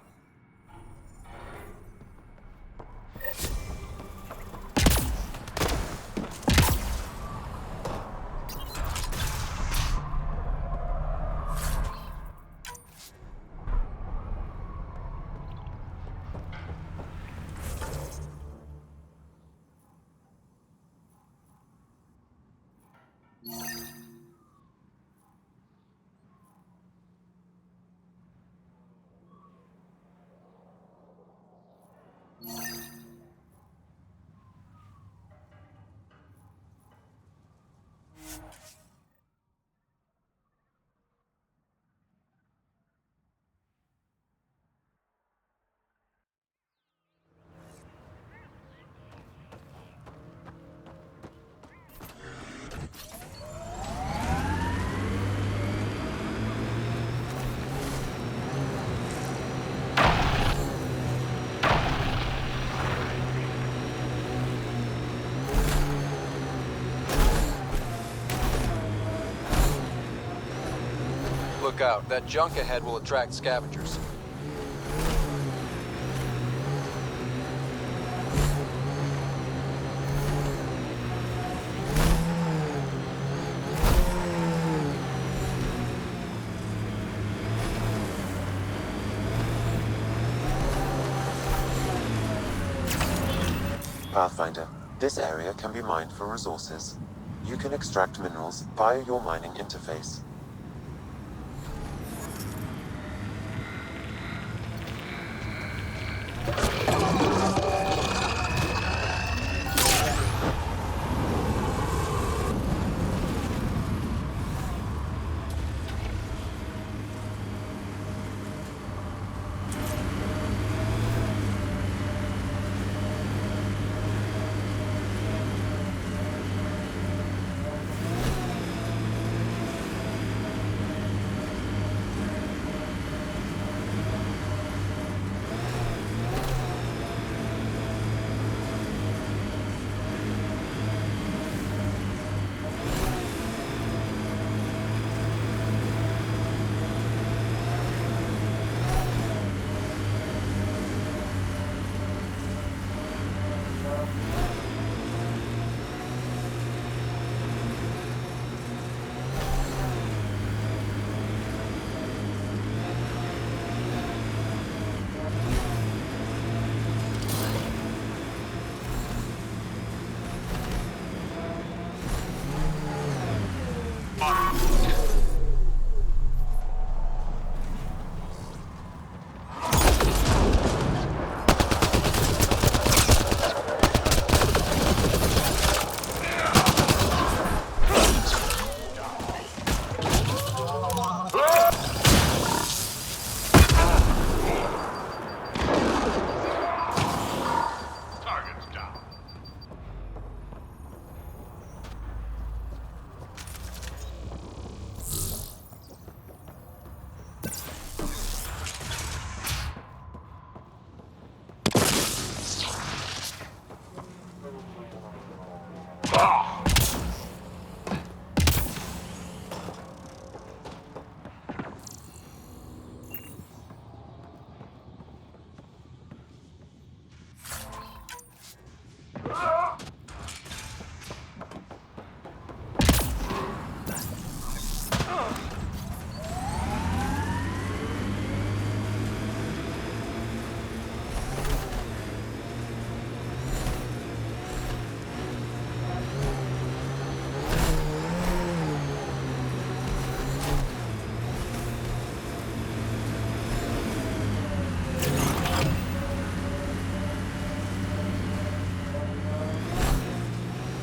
Look out. That junk ahead will attract scavengers. Pathfinder, this area can be mined for resources. You can extract minerals via your mining interface.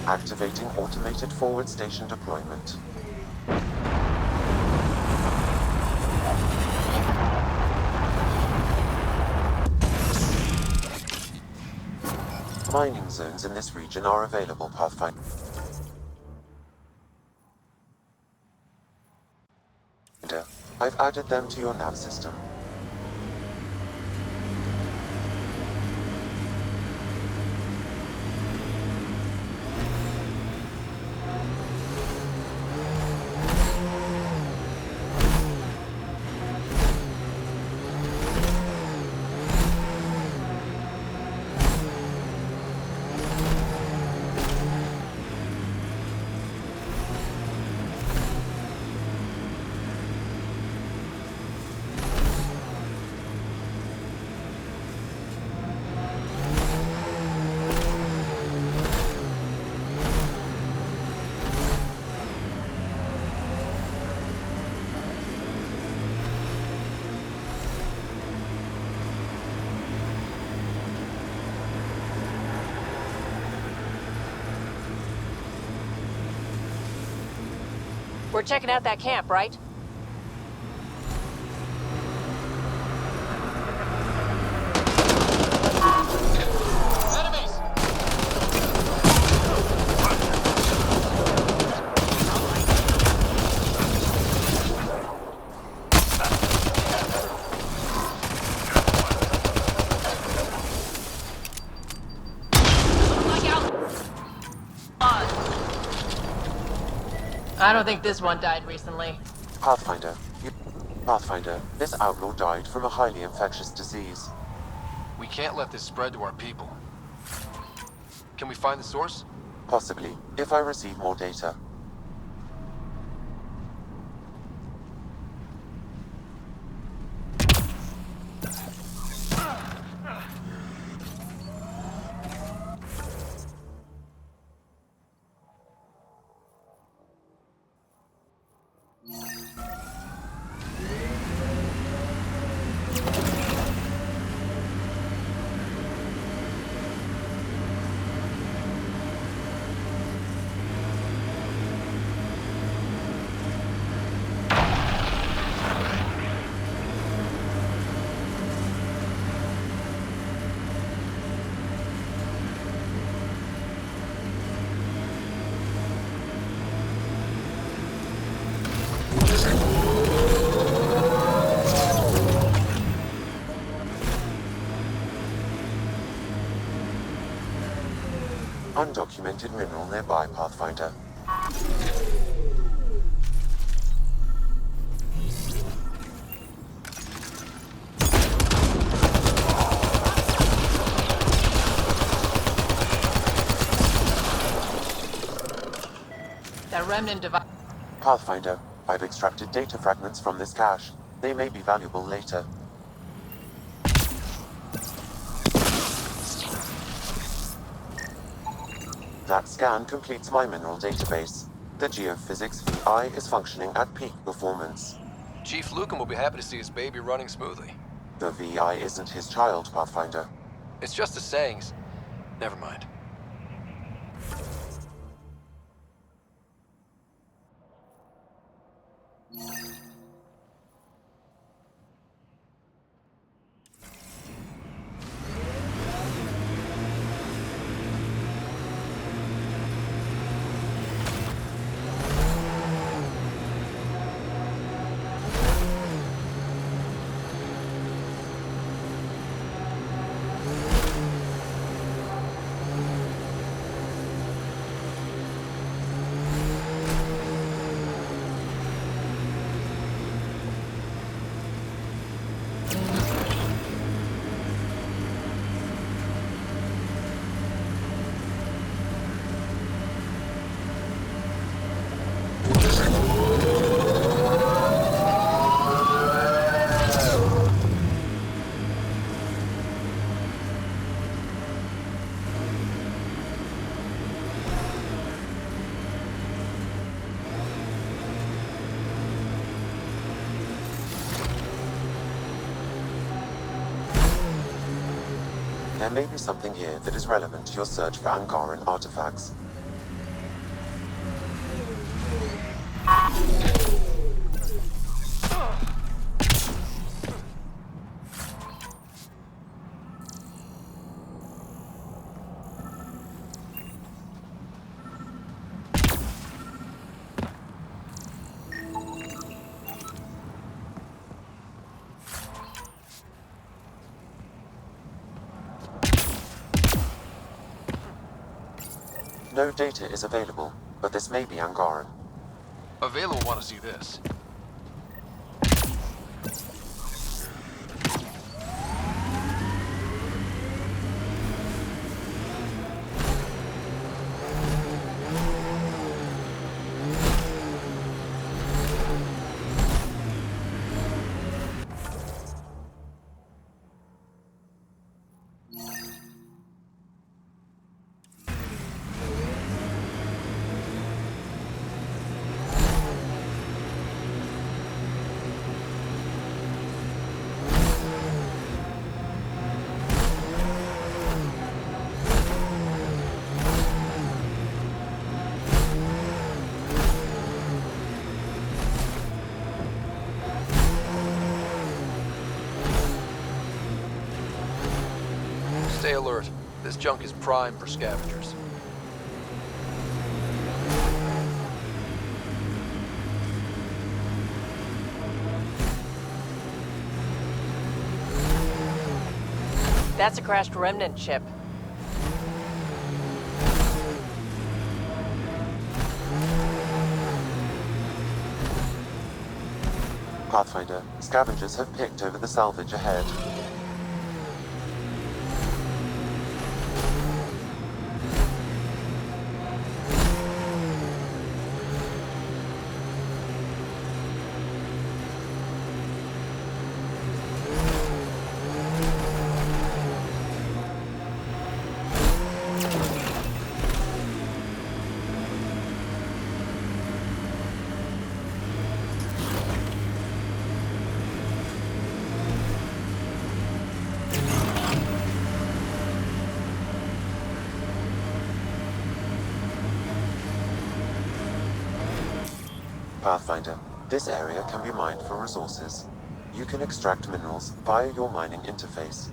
Activating automated forward station deployment. Mining zones in this region are available, Pathfinder. I've added them to your nav system. We're checking out that camp, right? I don't think this one died recently. Pathfinder, Pathfinder, this outlaw died from a highly infectious disease. We can't let this spread to our people. Can we find the source? Possibly, if I receive more data. Undocumented mineral nearby, Pathfinder. The remnant device. Pathfinder, I've extracted data fragments from this cache. They may be valuable later. That scan completes my mineral database. The geophysics VI is functioning at peak performance. Chief Lucan will be happy to see his baby running smoothly. The VI isn't his child, Pathfinder. It's just a saying. Never mind. There may be something here that is relevant to your search for Angaran artifacts. No data is available, but this may be Angaran. Avela will want to see this. Stay alert. This junk is prime for scavengers. That's a crashed remnant ship. Pathfinder, scavengers have picked over the salvage ahead. Pathfinder, this area can be mined for resources. You can extract minerals via your mining interface.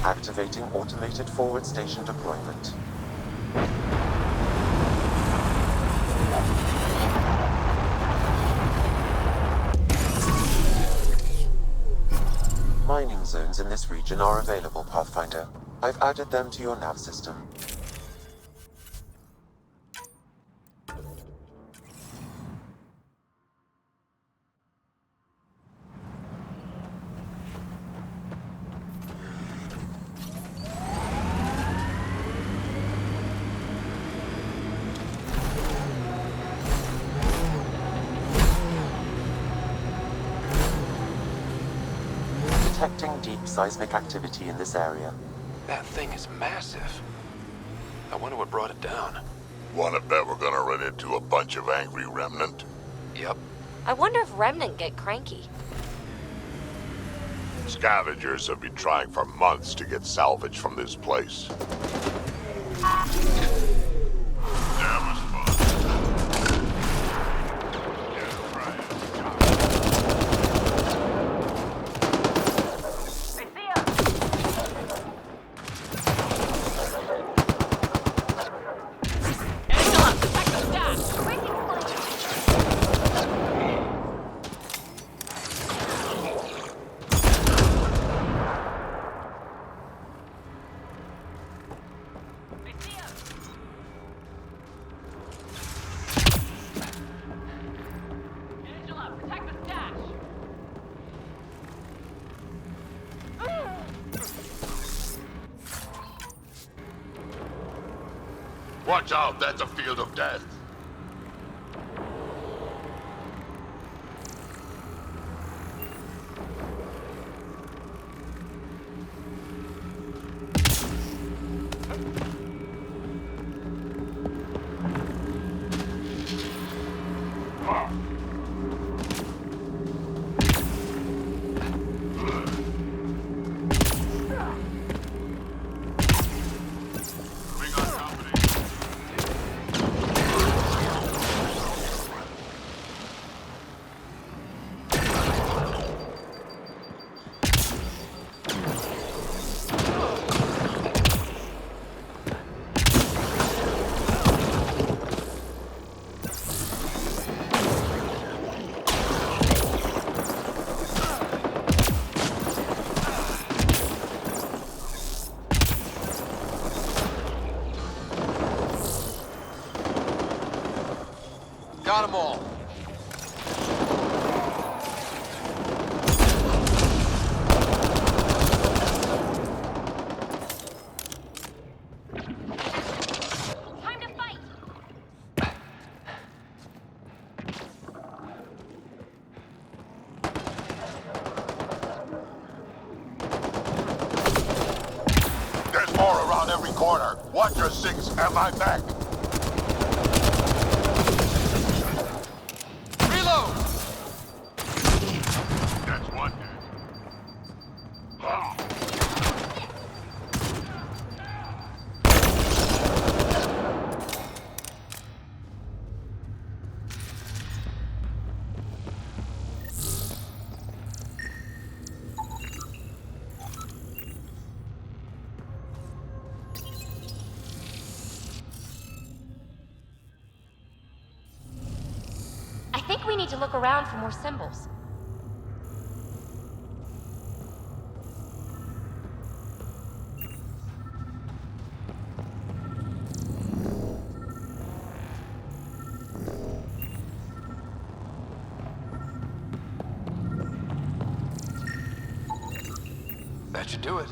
Activating automated forward station deployment. Mining zones in this region are available, Pathfinder. I've added them to your nav system. Detecting deep seismic activity in this area. That thing is massive. I wonder what brought it down. Wanna bet we're gonna run into a bunch of angry remnant? Yep. I wonder if Remnant get cranky. Scavengers have been trying for months to get salvage from this place. Watch out, that's a field of death. Got them all. Time to fight! There's more around every corner. Watch your six. Have my back. Reload! That's one dead. I think we need to look around for more symbols. That should do it.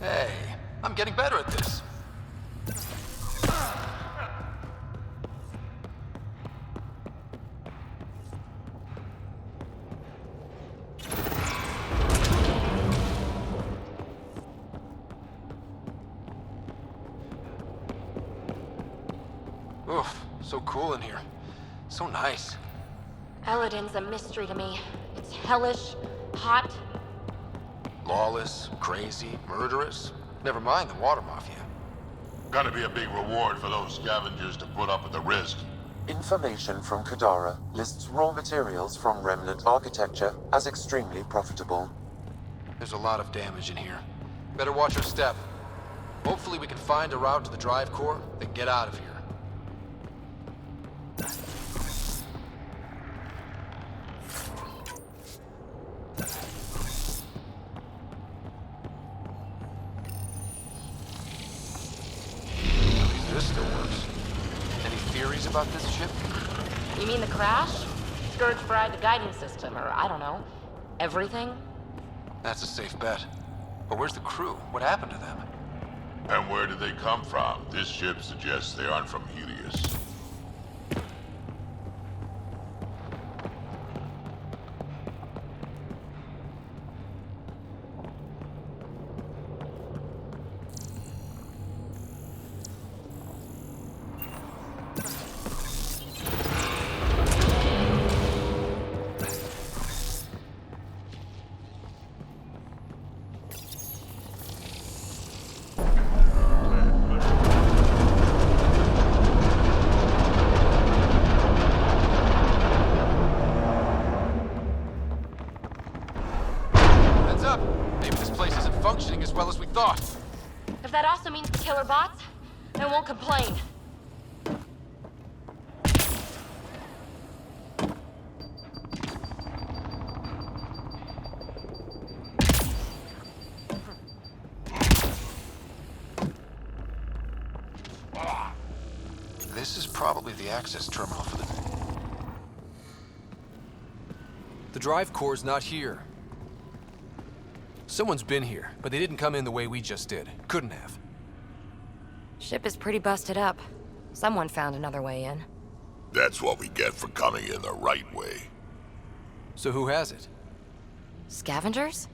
Hey, I'm getting better at this. Oof, so cool in here. So nice. Eladin's a mystery to me. It's hellish, hot. Lawless, crazy, murderous. Never mind the water mafia. Gotta be a big reward for those scavengers to put up with the risk. Information from Kadara lists raw materials from remnant architecture as extremely profitable. There's a lot of damage in here. Better watch our step. Hopefully we can find a route to the drive core, then get out of here. This still works. Any theories about this ship? You mean the crash? Scourge fried the guiding system, or I don't know, everything? That's a safe bet. But where's the crew? What happened to them? And where did they come from? This ship suggests they aren't from Helios. Functioning as well as we thought. If that also means killer bots, I won't complain. This is probably the access terminal for the drive core's not here. Someone's been here, but they didn't come in the way we just did. Couldn't have. Ship is pretty busted up. Someone found another way in. That's what we get for coming in the right way. So who has it? Scavengers?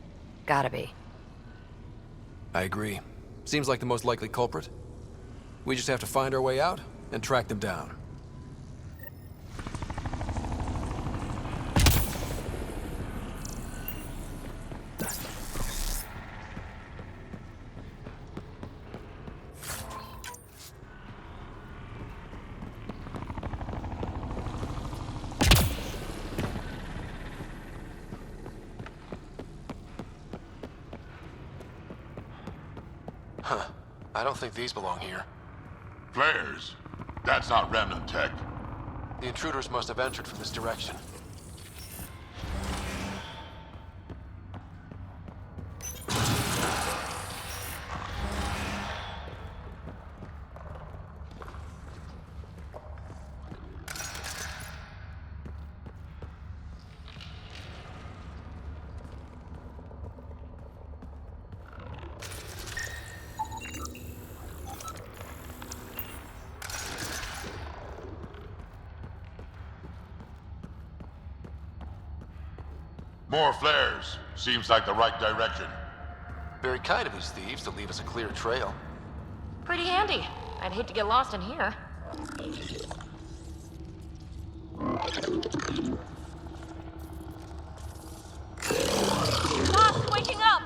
Gotta be. I agree. Seems like the most likely culprit. We just have to find our way out and track them down. Huh. I don't think these belong here. Flares? That's not remnant tech. The intruders must have entered from this direction. More flares. Seems like the right direction. Very kind of these thieves to leave us a clear trail. Pretty handy. I'd hate to get lost in here. Boss, waking up!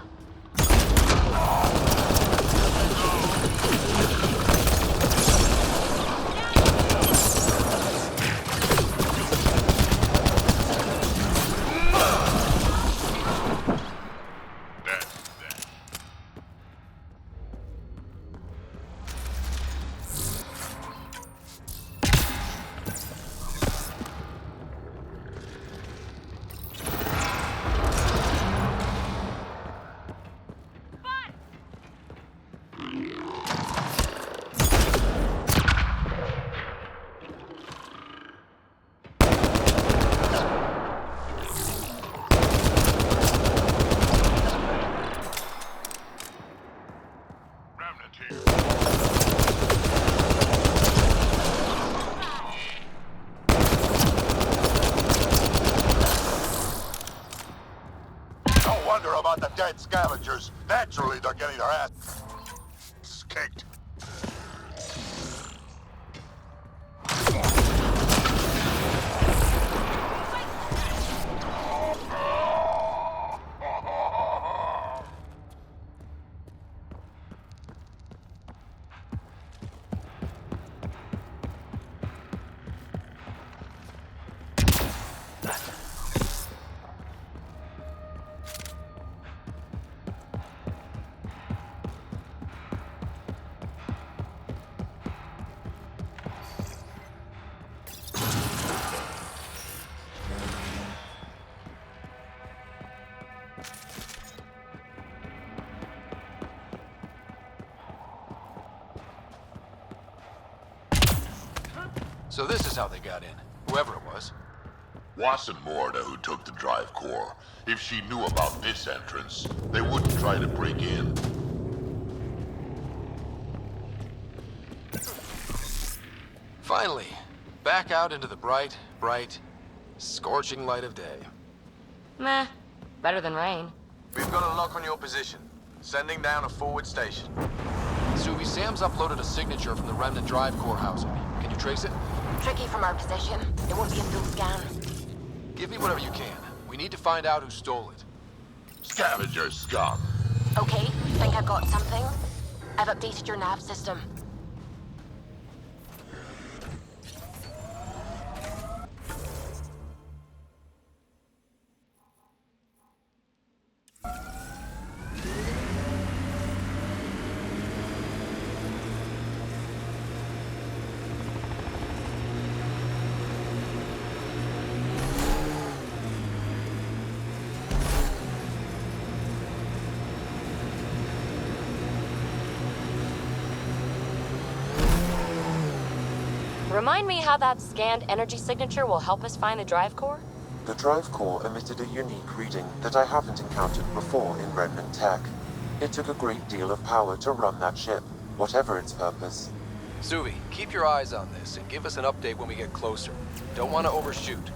About the dead scavengers. Naturally, they're getting their ass kicked. So this is how they got in, whoever it was. Wasn't Morda who took the drive core. If she knew about this entrance, they wouldn't try to break in. Finally, back out into the bright, scorching light of day. Meh. Better than rain. We've got a lock on your position. Sending down a forward station. Suvi, Sam's uploaded a signature from the remnant drive core housing. Can you trace it? Tricky from our position. It won't be a full scan. Give me whatever you can. We need to find out who stole it. Scavenger scum. Okay, think I've got something. I've updated your nav system. Remind me how that scanned energy signature will help us find the drive core? The drive core emitted a unique reading that I haven't encountered before in remnant tech. It took a great deal of power to run that ship, whatever its purpose. Suvi, keep your eyes on this and give us an update when we get closer. Don't want to overshoot.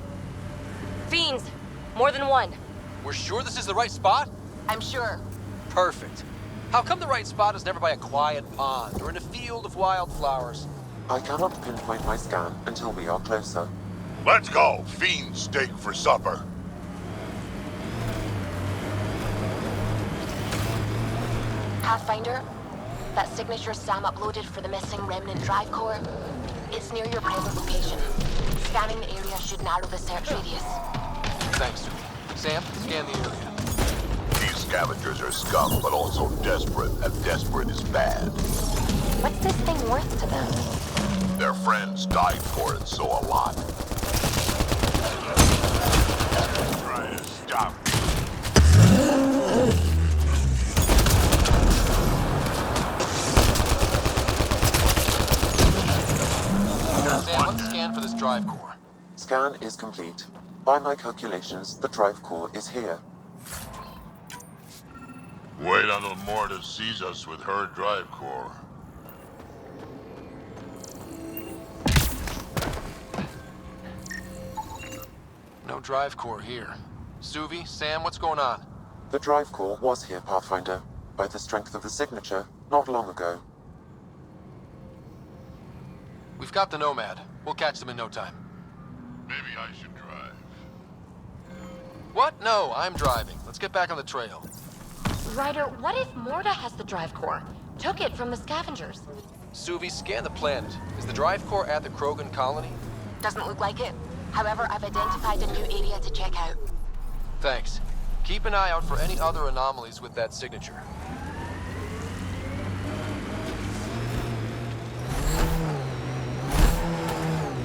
Fiends! More than one. We're sure this is the right spot? I'm sure. Perfect. How come the right spot is never by a quiet pond or in a field of wildflowers? I cannot pinpoint my scan until we are closer. Let's go! Fiend steak for supper. Pathfinder, that signature Sam uploaded for the missing remnant drive core, it's near your present location. Scanning the area should narrow the search radius. Thanks, Suvi. Sam, scan the area. These scavengers are scum, but also desperate, and desperate is bad. What's this thing worth to them? Their friends died for it, so a lot. Try to stop me. Sam, let's scan for this drive core. Scan is complete. By my calculations, the drive core is here. Wait until Morda sees us with her drive core. No drive core here. Suvi, Sam, what's going on? The drive core was here, Pathfinder, by the strength of the signature, not long ago. We've got the Nomad. We'll catch them in no time. Maybe I should drive. What? No, I'm driving. Let's get back on the trail. Ryder, what if Morda has the drive core? Took it from the scavengers. Suvi, scan the planet. Is the drive core at the Krogan colony? Doesn't look like it. However, I've identified a new area to check out. Thanks. Keep an eye out for any other anomalies with that signature.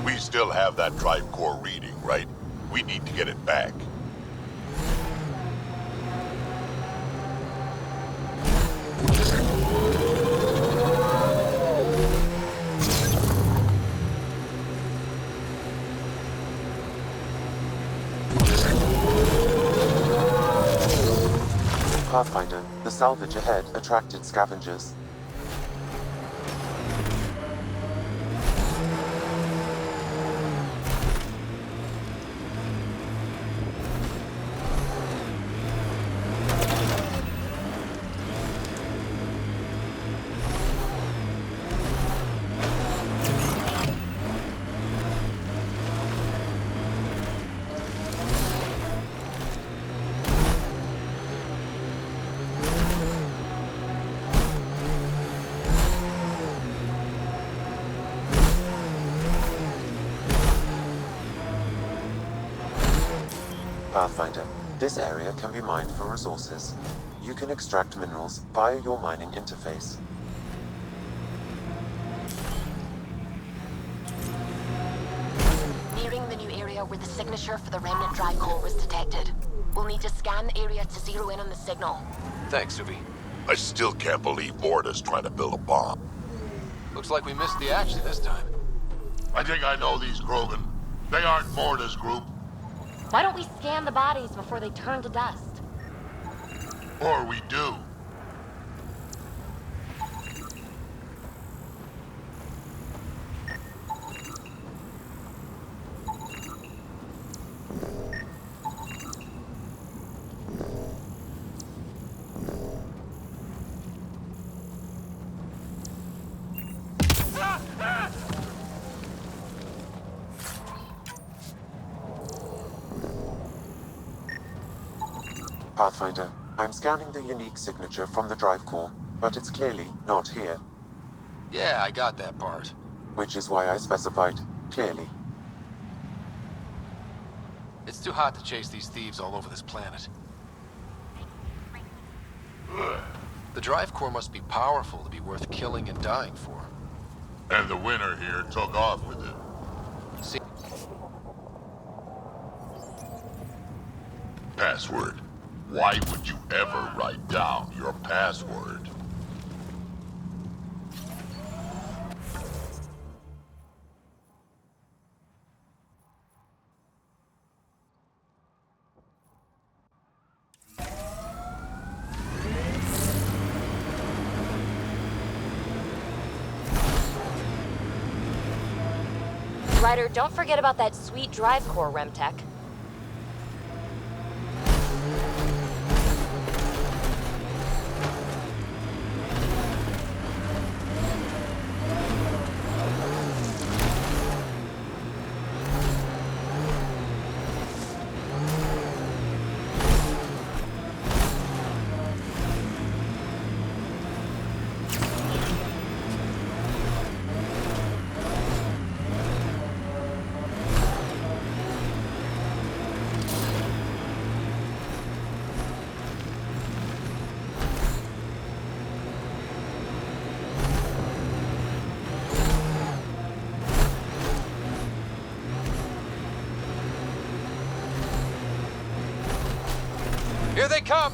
We still have that drive core reading, right? We need to get it back. Pathfinder, the salvage ahead attracted scavengers. Pathfinder, this area can be mined for resources. You can extract minerals via your mining interface. Nearing the new area where the signature for the remnant drive core was detected. We'll need to scan the area to zero in on the signal. Thanks, Suvi. I still can't believe Morda's trying to build a bomb. Looks like we missed the action this time. I think I know these Krogan. They aren't Morda's group. Why don't we scan the bodies before they turn to dust? Or we do. Pathfinder, I'm scanning the unique signature from the drive core, but it's clearly not here. Yeah, I got that part. Which is why I specified clearly. It's too hot to chase these thieves all over this planet. The drive core must be powerful to be worth killing and dying for. And the winner here took off with it. See? Password. Why would you ever write down your password? Ryder, don't forget about that sweet drive core, Remtech. Here they come!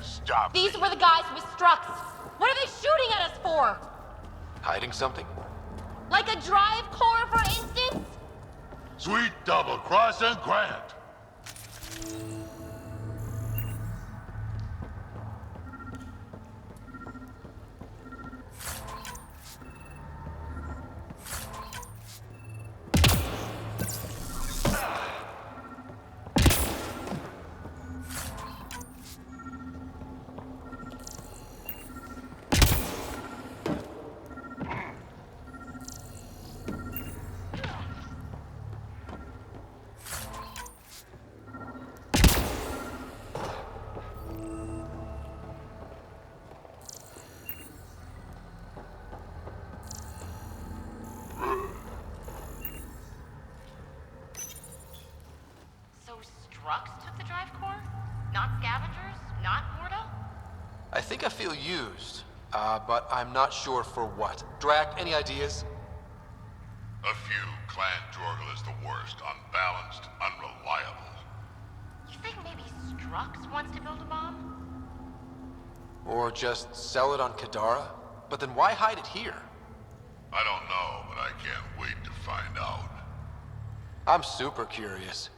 Stop. These were the guys with structs. What are they shooting at us for? Hiding something? Like a drive core, for instance? Sweet double cross and Grant. Strux took the drive core? Not scavengers? Not Morta? I think I feel used, but I'm not sure for what. Drac, any ideas? A few. Clan Jorgel is the worst. Unbalanced, unreliable. You think maybe Strux wants to build a bomb? Or just sell it on Kadara? But then why hide it here? I don't know, but I can't wait to find out. I'm super curious.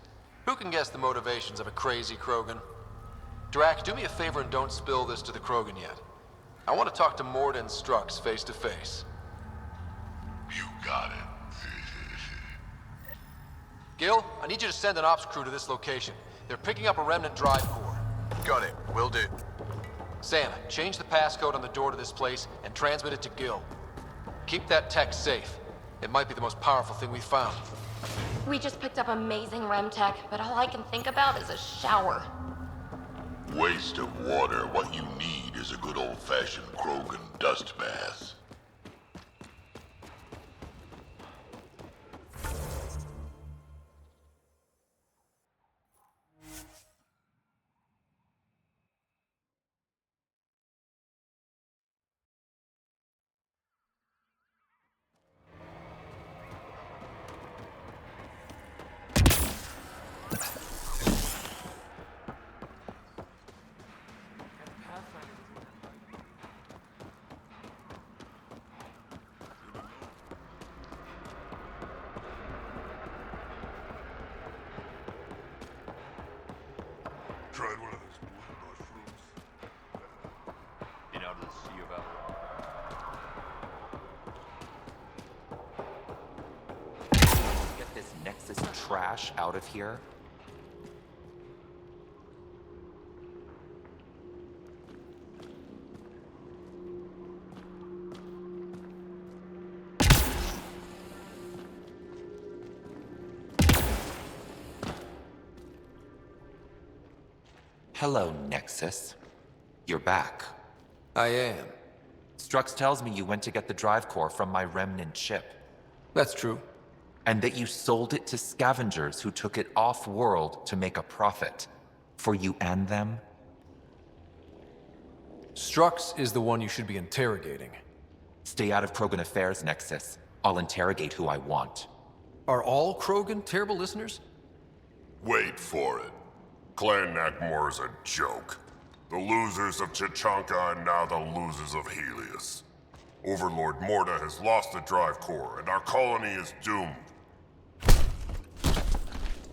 Who can guess the motivations of a crazy Krogan? Drac, do me a favor and don't spill this to the Krogan yet. I want to talk to Morta and Strux face to face. You got it. Gil, I need you to send an ops crew to this location. They're picking up a remnant drive core. Got it. Will do. Sam, change the passcode on the door to this place and transmit it to Gil. Keep that tech safe. It might be the most powerful thing we've found. We just picked up amazing rem tech, but all I can think about is a shower. Waste of water. What you need is a good old-fashioned Krogan dust bath. Tried one of those blue mushrooms. Been out of the sea about. Get this Nexus trash out of here. Hello, Nexus. You're back. I am. Strux tells me you went to get the drive core from my remnant ship. That's true. And that you sold it to scavengers who took it off-world to make a profit. For you and them? Strux is the one you should be interrogating. Stay out of Krogan affairs, Nexus. I'll interrogate who I want. Are all Krogan terrible listeners? Wait for it. Clan Nakmor is a joke. The losers of Chichanka and now the losers of Helios. Overlord Morta has lost the drive core, and our colony is doomed.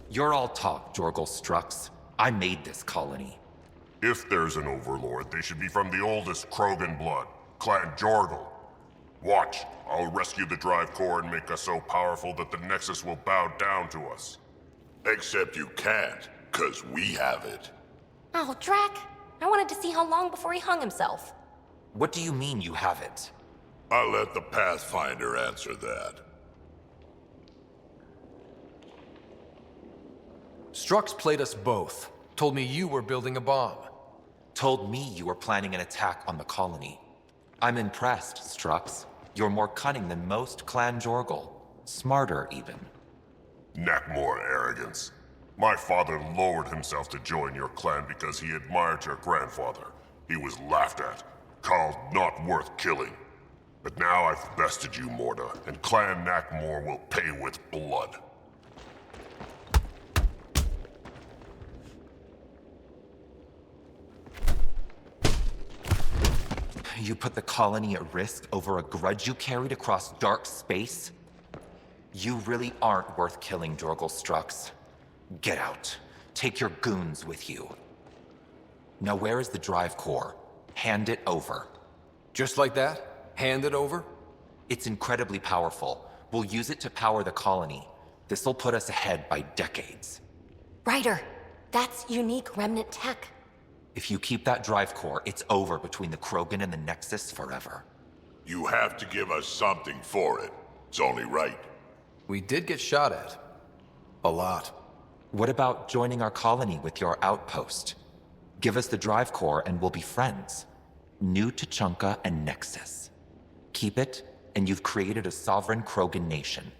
You're all talk, Jorgel Strux. I made this colony. If there's an overlord, they should be from the oldest Krogan blood, Clan Jorgel. Watch, I'll rescue the drive core and make us so powerful that the Nexus will bow down to us. Except you can't, 'cause we have it. Oh, Drac. I wanted to see how long before he hung himself. What do you mean you have it? I'll let the Pathfinder answer that. Strux played us both. Told me you were building a bomb. Told me you were planning an attack on the colony. I'm impressed, Strux. You're more cunning than most Clan Jorgel. Smarter, even. Nakmor arrogance. My father lowered himself to join your clan because he admired your grandfather. He was laughed at, called not worth killing. But now I've bested you, Morta, and Clan Nakmor will pay with blood. You put the colony at risk over a grudge you carried across dark space? You really aren't worth killing, Jorgel Strux. Get out. Take your goons with you. Now where is the drive core? Hand it over. Just like that? Hand it over? It's incredibly powerful. We'll use it to power the colony. This'll put us ahead by decades. Ryder, that's unique remnant tech. If you keep that drive core, it's over between the Krogan and the Nexus forever. You have to give us something for it. It's only right. We did get shot at. A lot. What about joining our colony with your outpost? Give us the drive core and we'll be friends. New Tuchanka and Nexus. Keep it, and you've created a sovereign Krogan nation.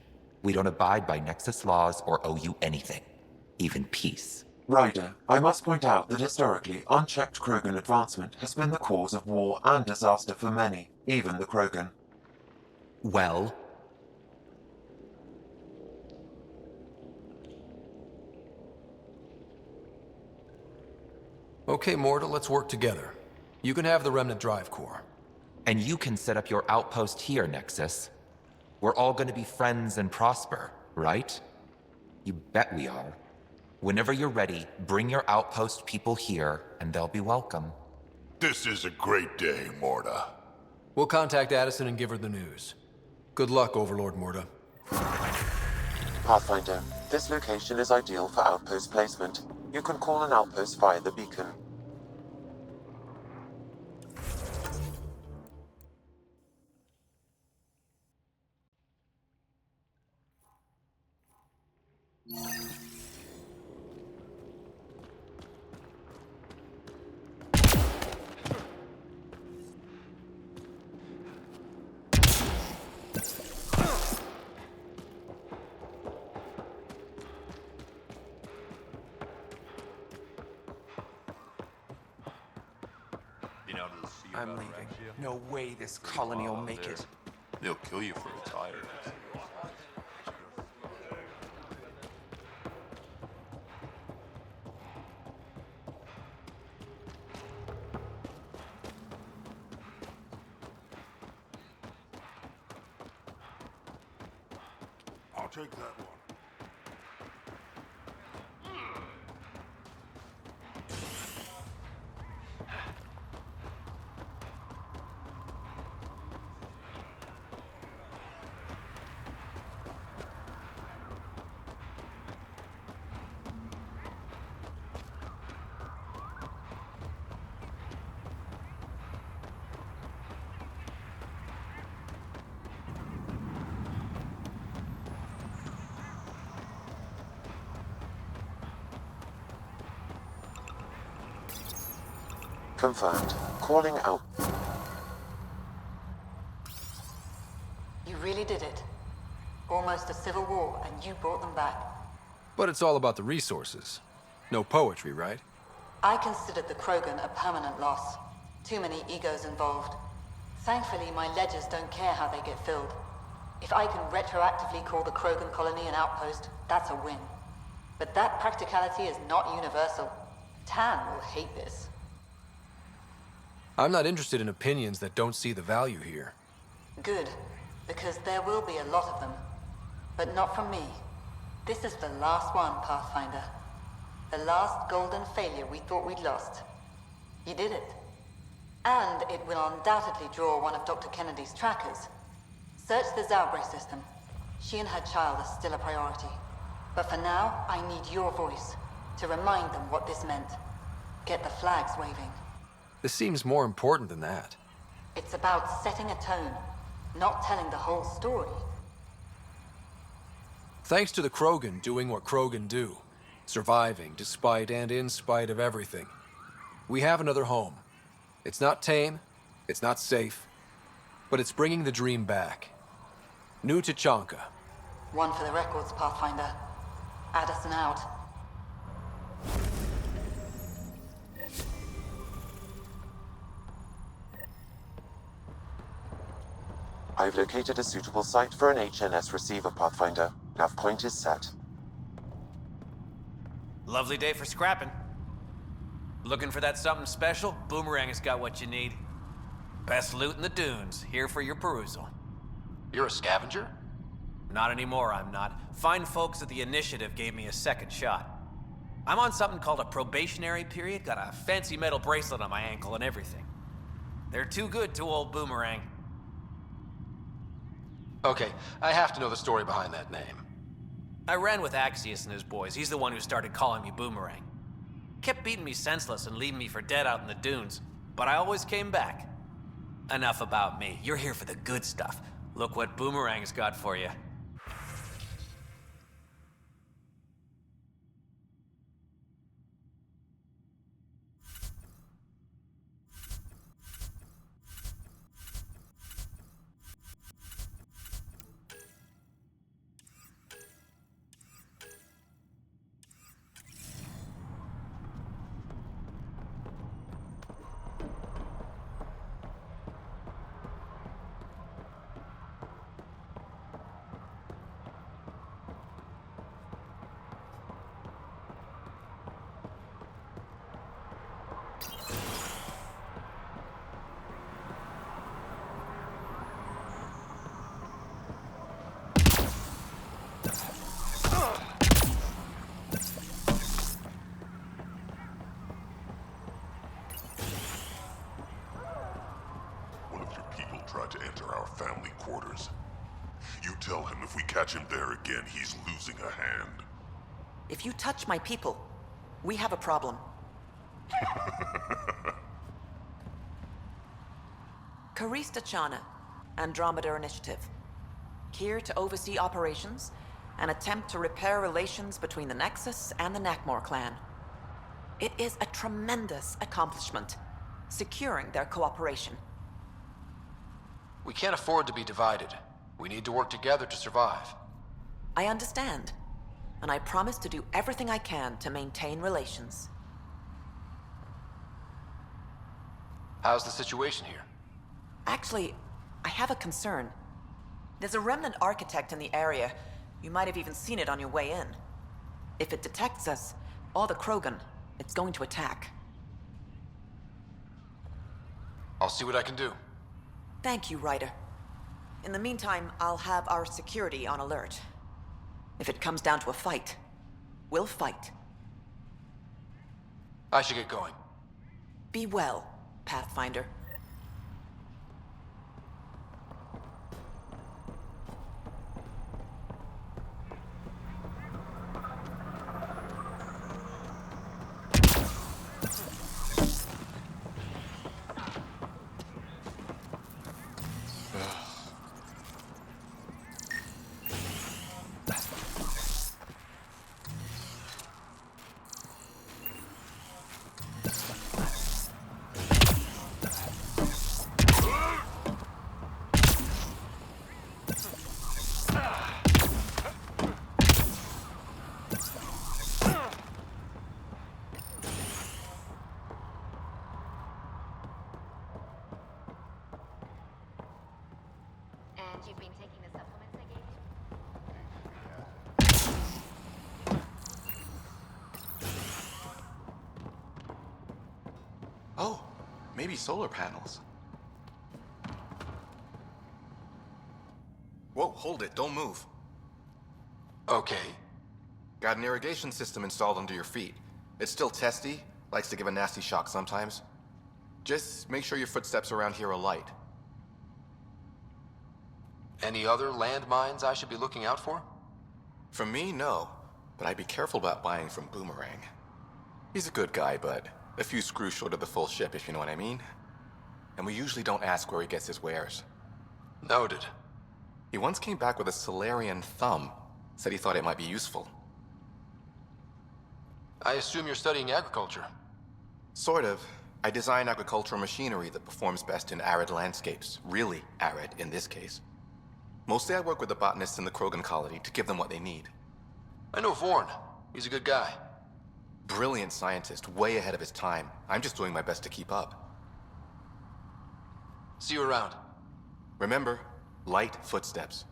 We don't abide by Nexus laws or owe you anything. Even peace. Ryder, I must point out that historically, unchecked Krogan advancement has been the cause of war and disaster for many, even the Krogan. Well? Okay, Morta, let's work together. You can have the Remnant Drive Core. And you can set up your outpost here, Nexus. We're all gonna be friends and prosper, right? You bet we are. Whenever you're ready, bring your outpost people here, and they'll be welcome. This is a great day, Morta. We'll contact Addison and give her the news. Good luck, Overlord Morta. Pathfinder, this location is ideal for outpost placement. You can call an outpost via the beacon. I'm leaving. No way this colony will make it. They'll kill you for retiring. I'll take that one. Confirmed. Calling out. You really did it. Almost a civil war, and you brought them back. But it's all about the resources. No poetry, right? I considered the Krogan a permanent loss. Too many egos involved. Thankfully, my ledgers don't care how they get filled. If I can retroactively call the Krogan colony an outpost, that's a win. But that practicality is not universal. Tan will hate this. I'm not interested in opinions that don't see the value here. Good, because there will be a lot of them. But not from me. This is the last one, Pathfinder. The last golden failure we thought we'd lost. You did it. And it will undoubtedly draw one of Dr. Kennedy's trackers. Search the Zaubre system. She and her child are still a priority. But for now, I need your voice to remind them what this meant. Get the flags waving. This seems more important than that. It's about setting a tone, not telling the whole story. Thanks to the Krogan doing what Krogan do. Surviving despite and in spite of everything. We have another home. It's not tame, it's not safe, but it's bringing the dream back. New Tachanka. One for the records, Pathfinder. Addison out. I've located a suitable site for an HNS receiver, Pathfinder. Nav point is set. Lovely day for scrapping. Looking for that something special? Boomerang has got what you need. Best loot in the dunes, here for your perusal. You're a scavenger? Not anymore, I'm not. Fine folks at the Initiative gave me a second shot. I'm on something called a probationary period, got a fancy metal bracelet on my ankle and everything. They're too good to old Boomerang. Okay, I have to know the story behind that name. I ran with Axius and his boys. He's the one who started calling me Boomerang. Kept beating me senseless and leaving me for dead out in the dunes, but I always came back. Enough about me. You're here for the good stuff. Look what Boomerang's got for you. tried to enter our family quarters. You tell him if we catch him there again, he's losing a hand. If you touch my people, we have a problem. Karista Chana, Andromeda Initiative. Here to oversee operations and attempt to repair relations between the Nexus and the Nakmor clan. It is a tremendous accomplishment, securing their cooperation. We can't afford to be divided. We need to work together to survive. I understand, and I promise to do everything I can to maintain relations. How's the situation here? Actually, I have a concern. There's a remnant architect in the area. You might have even seen it on your way in. If it detects us, or the Krogan, it's going to attack. I'll see what I can do. Thank you, Ryder. In the meantime, I'll have our security on alert. If it comes down to a fight, we'll fight. I should get going. Be well, Pathfinder. And you've been taking the supplements I gave you? Oh, maybe solar panels. Whoa, hold it, don't move. Okay. Got an irrigation system installed under your feet. It's still testy, likes to give a nasty shock sometimes. Just make sure your footsteps around here are light. Any other landmines I should be looking out for? From me, no. But I'd be careful about buying from Boomerang. He's a good guy, but a few screws short of the full ship, if you know what I mean. And we usually don't ask where he gets his wares. Noted. He once came back with a Solarian thumb. Said he thought it might be useful. I assume you're studying agriculture. Sort of. I design agricultural machinery that performs best in arid landscapes. Really arid, in this case. Mostly I work with the botanists in the Krogan colony to give them what they need. I know Vorn. He's a good guy. Brilliant scientist, way ahead of his time. I'm just doing my best to keep up. See you around. Remember, light footsteps.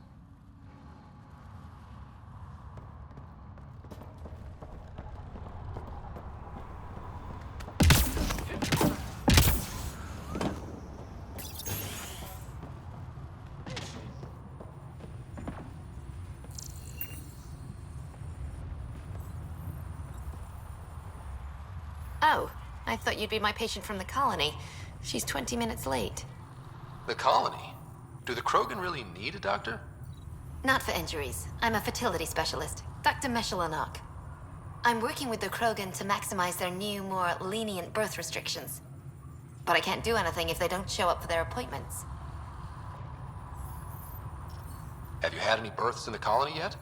Oh, I thought you'd be my patient from the colony. She's 20 minutes late. The colony? Do the Krogan really need a doctor? Not for injuries. I'm a fertility specialist, Dr. Meshalanok. I'm working with the Krogan to maximize their new, more lenient birth restrictions. But I can't do anything if they don't show up for their appointments. Have you had any births in the colony yet?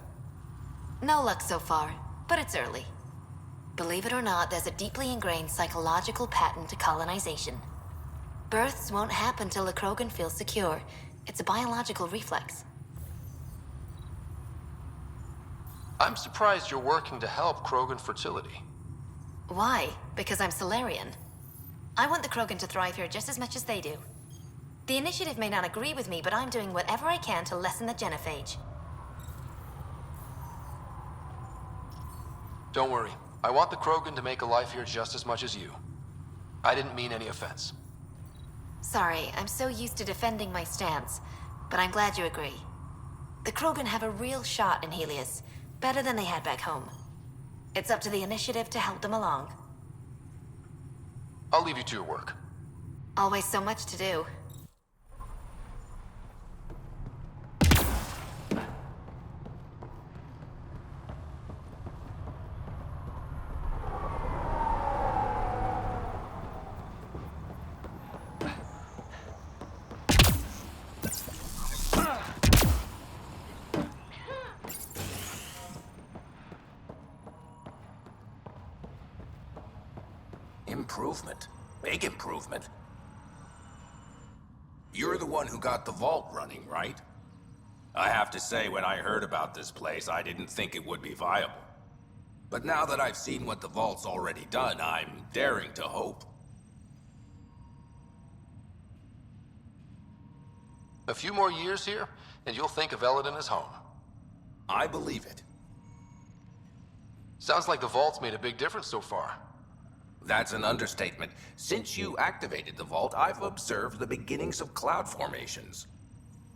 No luck so far, but it's early. Believe it or not, there's a deeply ingrained psychological pattern to colonization. Births won't happen till the Krogan feels secure. It's a biological reflex. I'm surprised you're working to help Krogan fertility. Why? Because I'm Solarian. I want the Krogan to thrive here just as much as they do. The Initiative may not agree with me, but I'm doing whatever I can to lessen the genophage. Don't worry. I want the Krogan to make a life here just as much as you. I didn't mean any offense. Sorry, I'm so used to defending my stance, but I'm glad you agree. The Krogan have a real shot in Helios, better than they had back home. It's up to the Initiative to help them along. I'll leave you to your work. Always so much to do. improvement. Big improvement. You're the one who got the vault running, right? I have to say, when I heard about this place, I didn't think it would be viable. But now that I've seen what the vault's already done, I'm daring to hope. A few more years here, and you'll think of Eladin as home. I believe it. Sounds like the vault's made a big difference so far. That's an understatement. Since you activated the vault, I've observed the beginnings of cloud formations.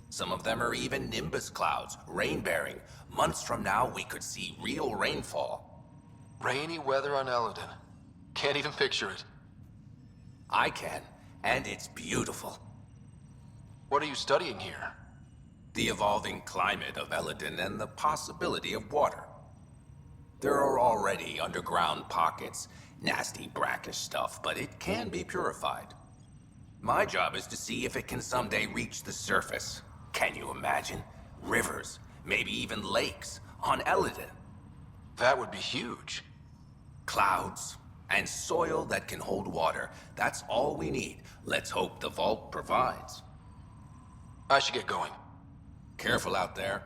Some of them are even nimbus clouds, rain-bearing. Months from now, we could see real rainfall. Rainy weather on Eladin. Can't even picture it. I can, and it's beautiful. What are you studying here? The evolving climate of Eladin and the possibility of water. There are already underground pockets, nasty brackish stuff, but it can be purified. My job is to see if it can someday reach the surface. Can you imagine? Rivers, maybe even lakes, on Eladin. That would be huge. Clouds, and soil that can hold water. That's all we need. Let's hope the vault provides. I should get going. Careful out there.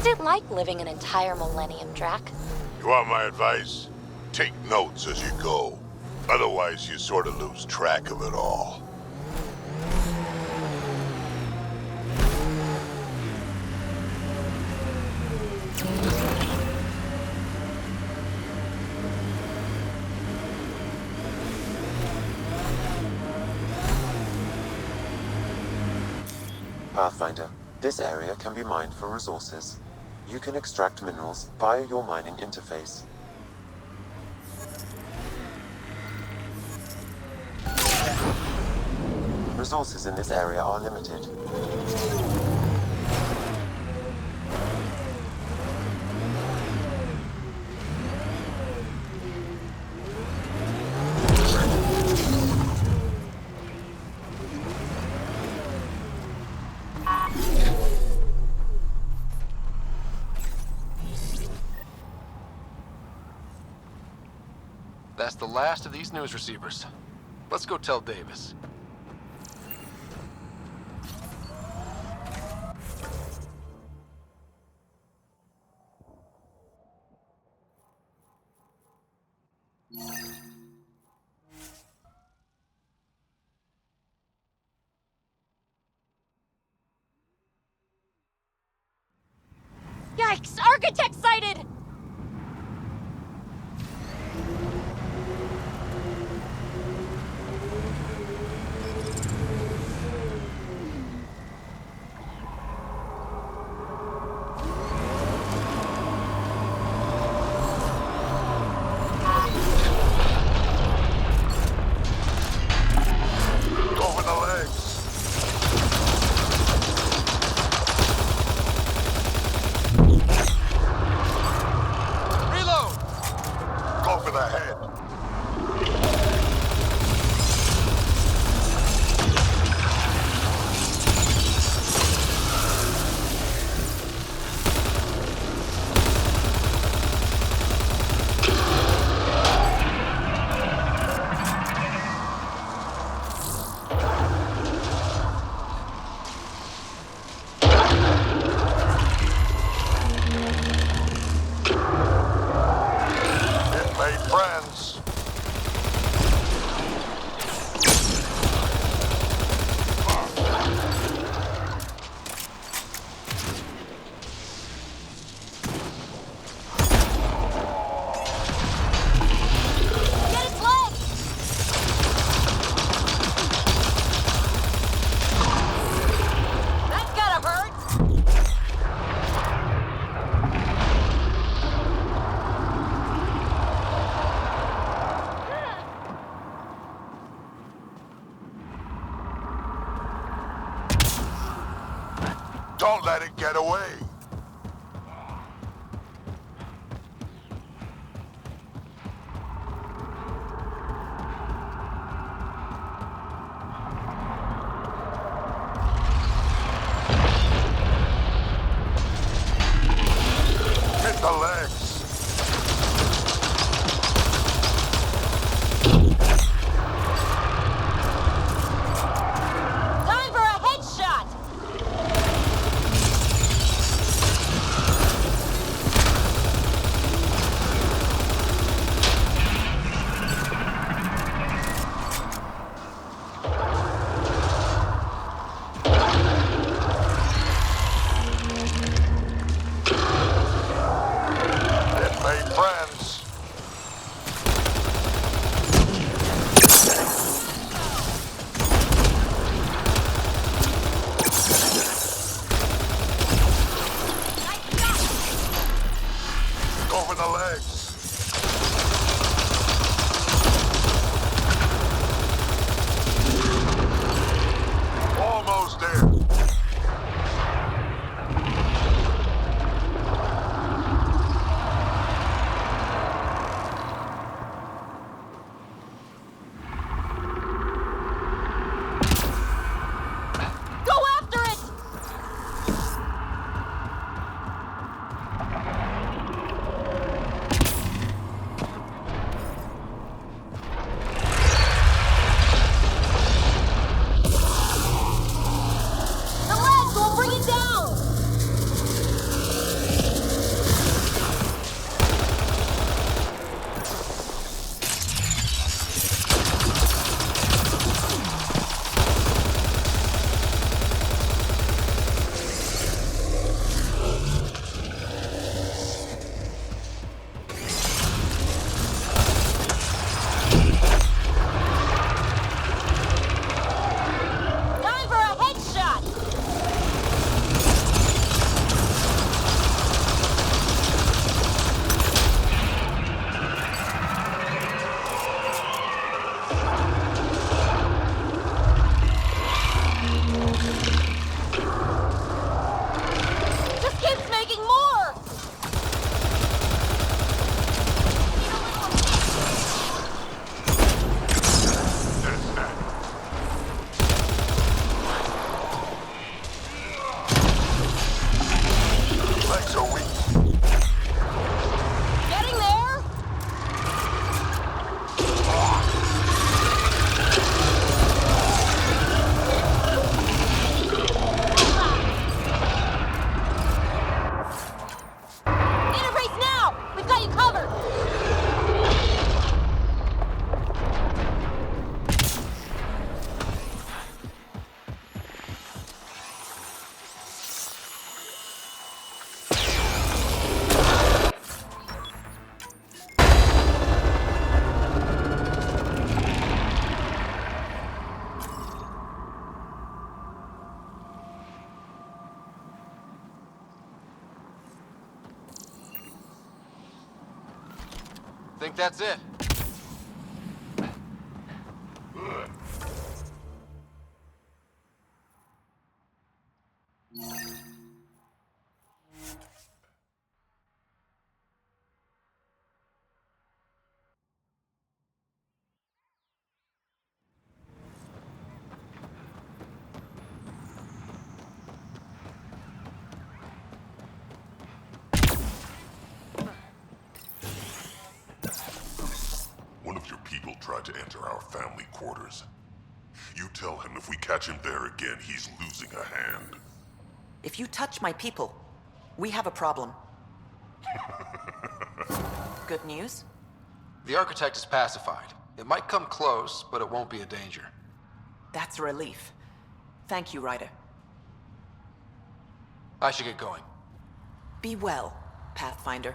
What's it like living an entire millennium, Drac? You want my advice? Take notes as you go. Otherwise, you sort of lose track of it all. Pathfinder, this area can be mined for resources. You can extract minerals via your mining interface. Resources in this area are limited. That's the last of these news receivers. Let's go tell Davis. Yikes! Architect sighted! Over the legs. Don't let it get away. Hit the legs. Time for a headshot! It made friends. Go for the legs. Almost there. Go after it! The legs will bring it down! Time for a headshot! Just keeps making more! Legs are weak. Getting there? Interface now! We've got you covered! Think that's it? One of your people tried to enter our family quarters. You tell him if we catch him there again, he's losing a hand. If you touch my people, we have a problem. Good news? The architect is pacified. It might come close, but it won't be a danger. That's a relief. Thank you, Ryder. I should get going. Be well, Pathfinder.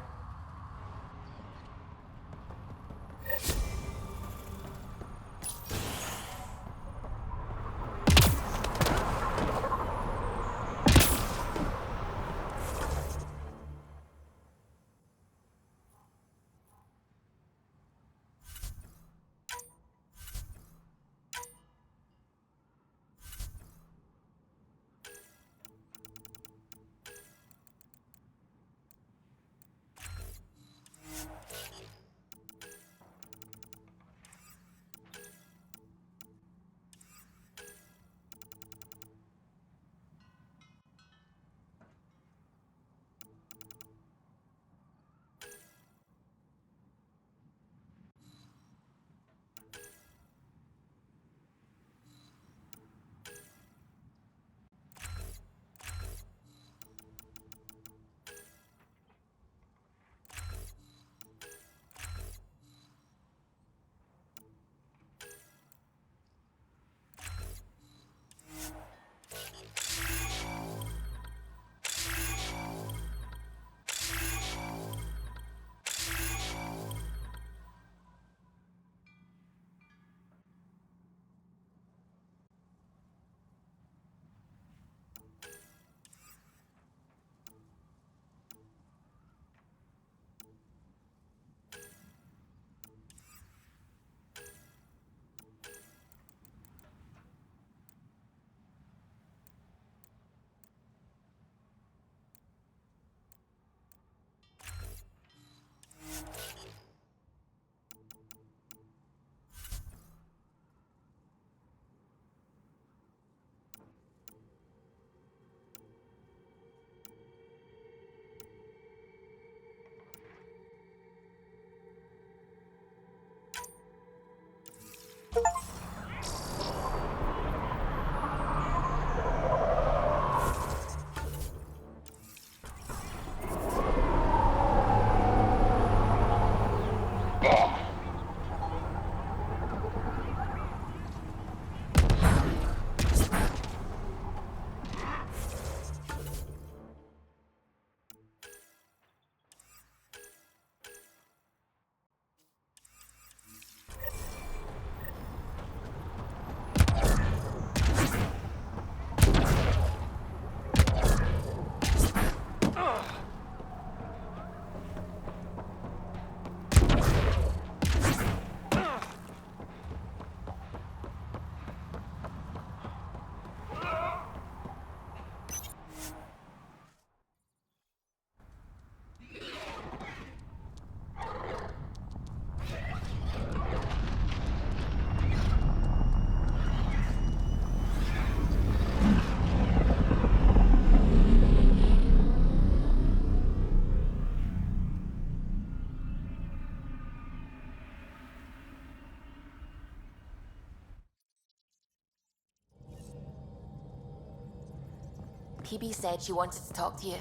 PB said she wanted to talk to you.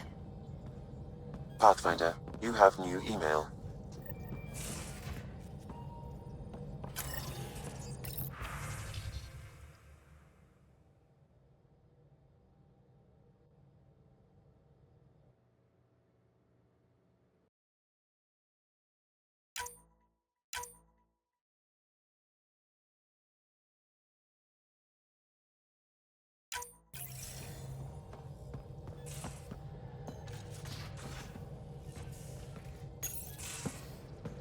Pathfinder, you have new email.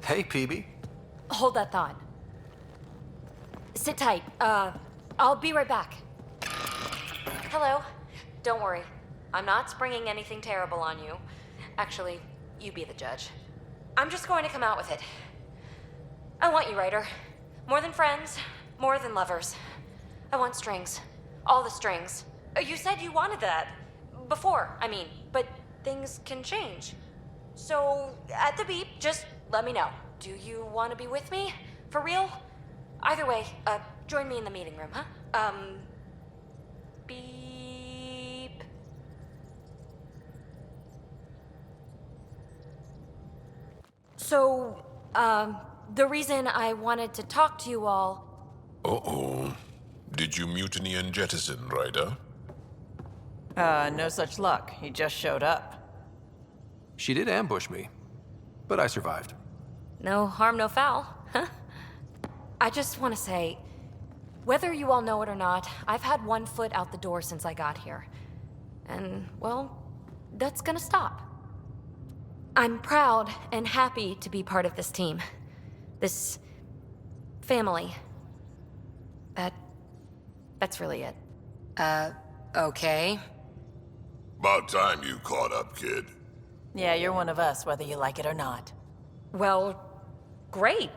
Hey, PB. Hold that thought. Sit tight. I'll be right back. Hello. Don't worry. I'm not springing anything terrible on you. Actually, you be the judge. I'm just going to come out with it. I want you, Ryder. More than friends, more than lovers. I want strings. All the strings. You said you wanted that. Before, I mean, but things can change. So, at the beep, just let me know. Do you want to be with me? For real? Either way, join me in the meeting room, huh? Beep. So, the reason I wanted to talk to you all... Uh-oh. Did you mutiny and jettison, Ryder? No such luck. He just showed up. She did ambush me, but I survived. No harm, no foul, huh? I just want to say, whether you all know it or not, I've had one foot out the door since I got here. And, well, that's gonna stop. I'm proud and happy to be part of this team. This family. That's really it. Okay. About time you caught up, kid. Yeah, you're one of us, whether you like it or not. Well, great.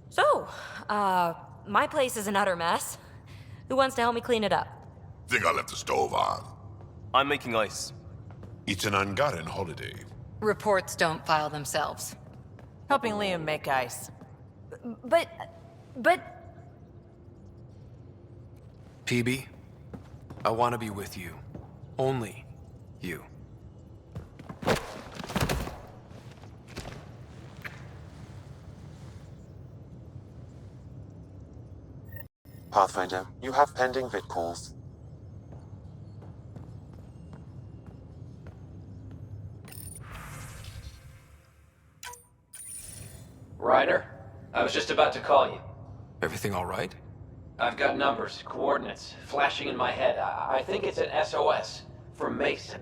So, my place is an utter mess. Who wants to help me clean it up? Think I left the stove on. I'm making ice. It's an ungotten holiday. Reports don't file themselves. Helping Liam make ice. But... PB, I want to be with you. Only you. Pathfinder, you have pending vid calls. Ryder, I was just about to call you. Everything all right? I've got numbers, coordinates, flashing in my head. I think it's an SOS from Mason.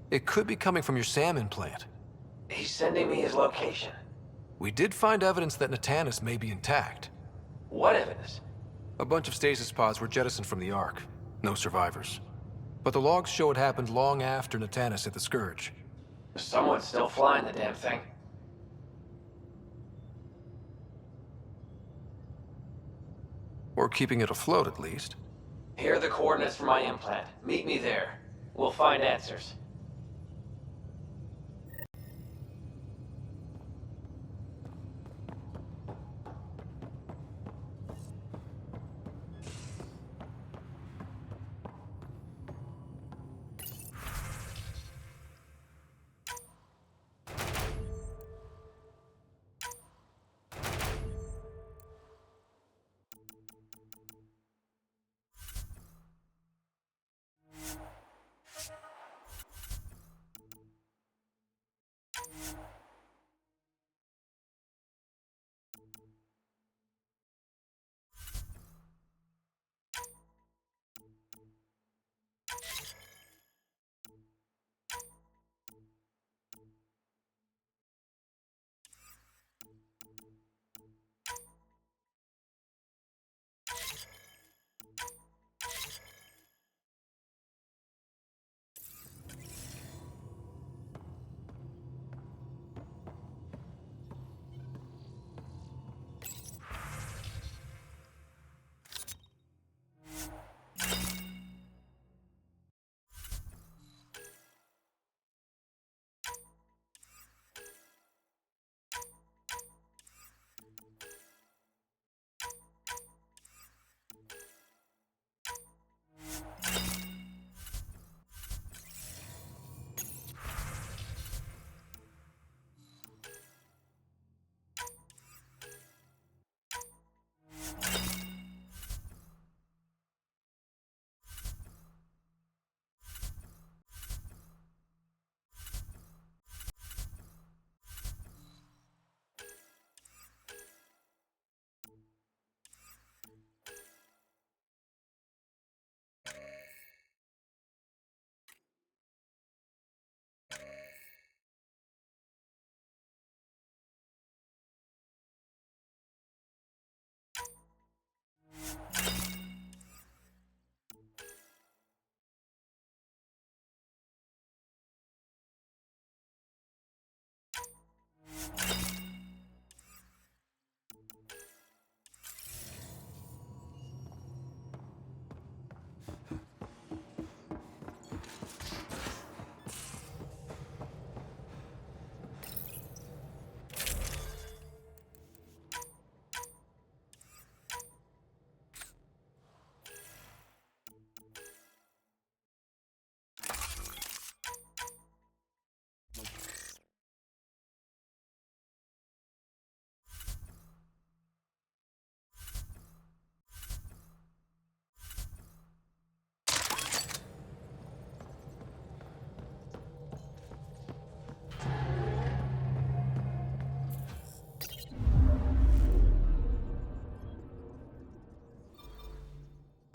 It could be coming from your salmon plant. He's sending me his location. We did find evidence that Natanis may be intact. What evidence? A bunch of stasis pods were jettisoned from the Ark. No survivors. But the logs show it happened long after Natanis hit the Scourge. Someone's still flying the damn thing. Or keeping it afloat, at least. Here are the coordinates for my implant. Meet me there. We'll find answers.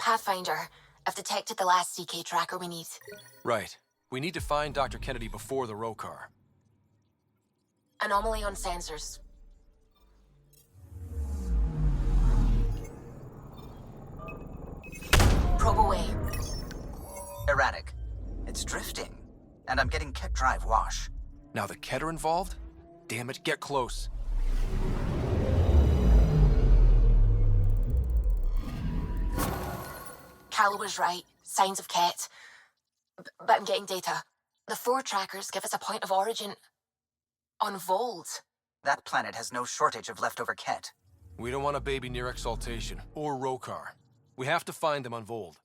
Pathfinder, I've detected the last CK tracker we need. Right. We need to find Dr. Kennedy before the Rokar. Anomaly on sensors. Probe away. Erratic. It's drifting. And I'm getting kit drive wash. Now the Ket are involved? Damn it, get close. Carlo was right. Signs of Ket. But I'm getting data. The 4 trackers give us a point of origin on Vold. That planet has no shortage of leftover kit. We don't want a baby near Exaltation, or Rokar. We have to find them on Vold.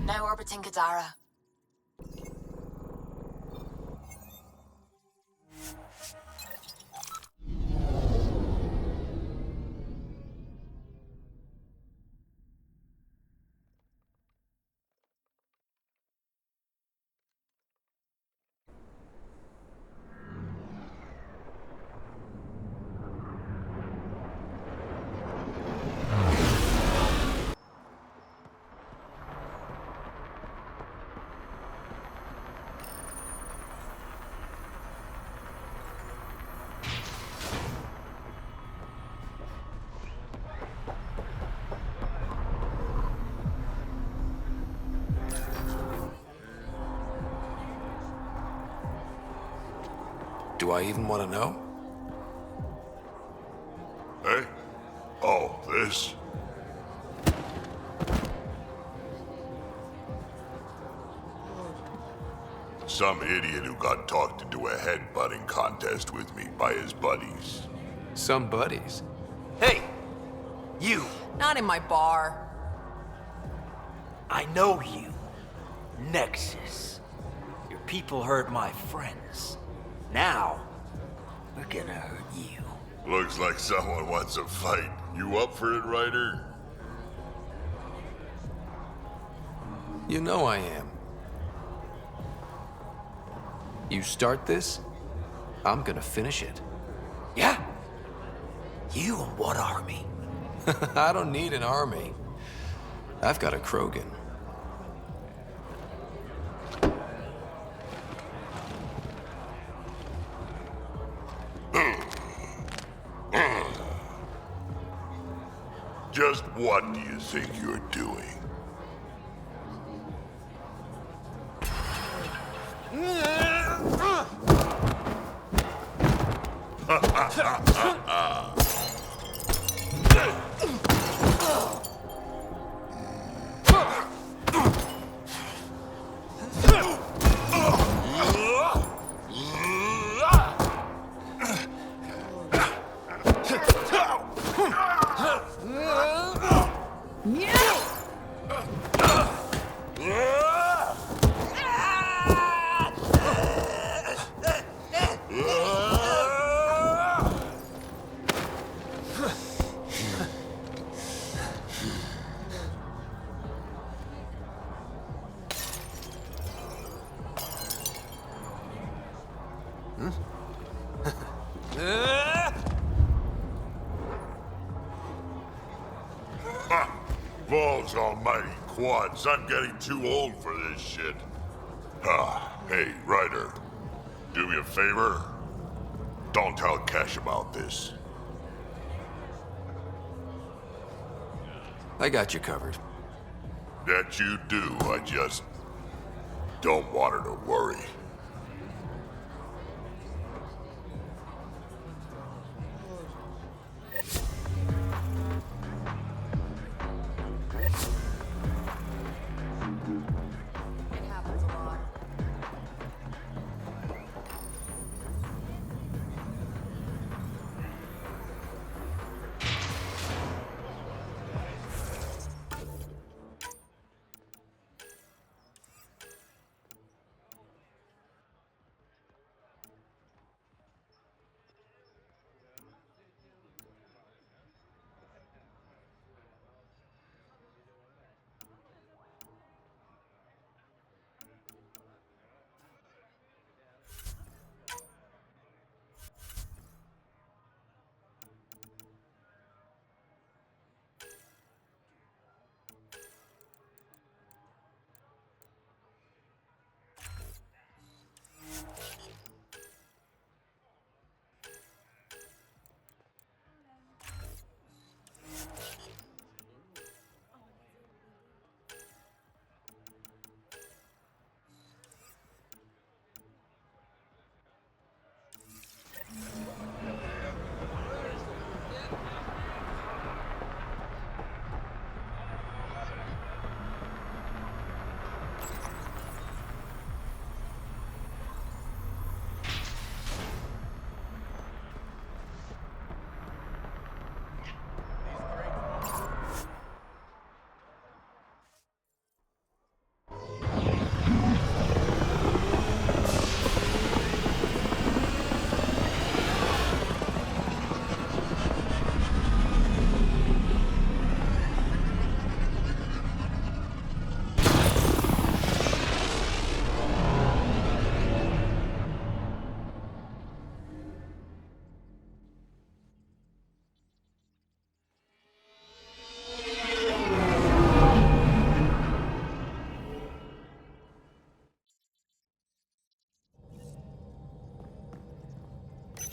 Now orbiting Gadara. Do I even want to know? Hey? Oh, this? Some idiot who got talked into a headbutting contest with me by his buddies. Some buddies? Hey! You! Not in my bar. I know you. Nexus. Your people hurt my friends. Now, we're gonna hurt you. Looks like someone wants a fight. You up for it, Ryder? You know I am. You start this, I'm gonna finish it. Yeah? You and what army? I don't need an army. I've got a Krogan. Just what do you think you're doing? fun? Ha! Balls almighty quads, I'm getting too old for this shit. Hey, Ryder. Do me a favor. Don't tell Cash about this. I got you covered. That you do, I just don't want her to worry.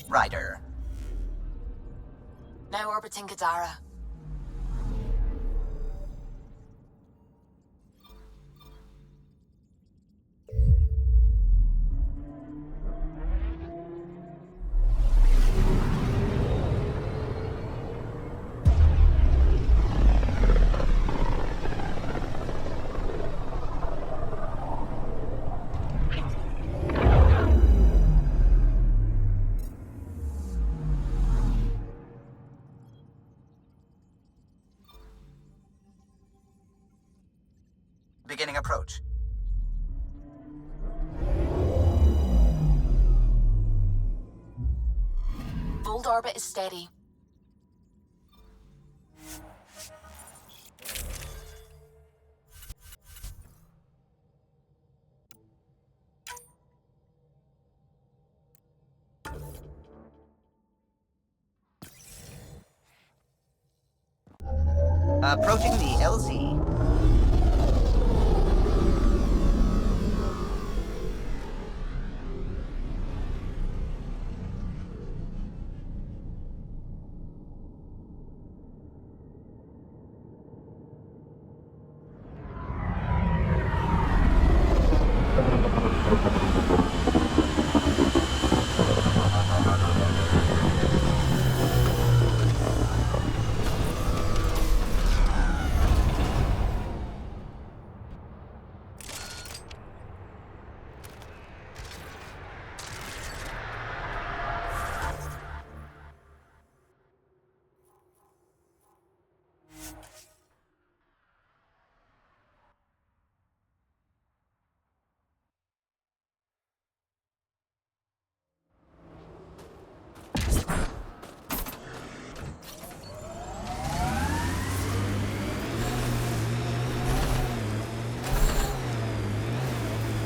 Ryder. Now orbiting Kadara. Beginning approach. Fold orbit is steady. Approaching the LZ.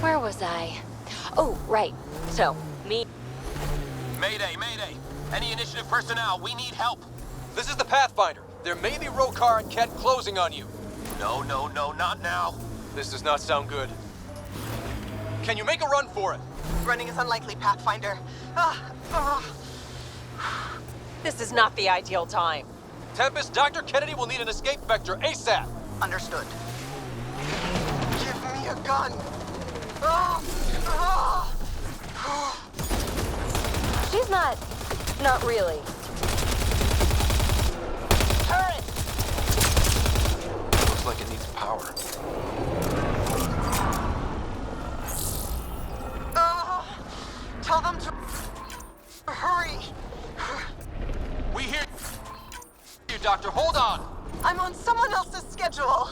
Where was I? Oh, right. So, me Mayday, mayday. Any initiative personnel, we need help. This is the Pathfinder. There may be Rokar and Ket closing on you. No, not now. This does not sound good. Can you make a run for it? Running is unlikely, Pathfinder. This is not the ideal time. Tempest, Dr. Kennedy will need an escape vector ASAP. Understood. Give me a gun. She's not really. Turret! Looks like it needs power. Tell them to hurry. We hear you, Doctor. Hold on. I'm on someone else's schedule.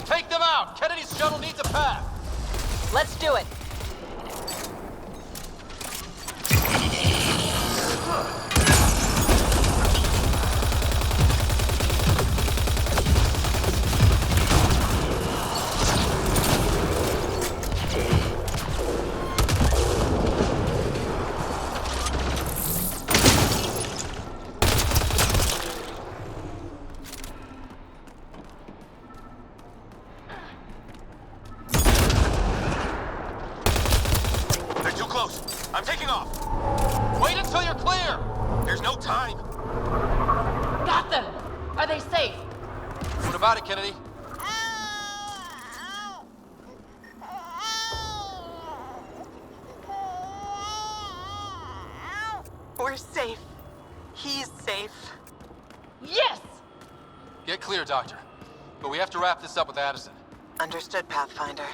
Take them out. Kennedy's shuttle needs a path. Let's do it. They're too close. I'm taking off. Wait until you're clear. There's no time. Got them! Are they safe? What about it, Kennedy? We're safe. He's safe. Yes! Get clear, Doctor. But we have to wrap this up with Addison. Understood, Pathfinder.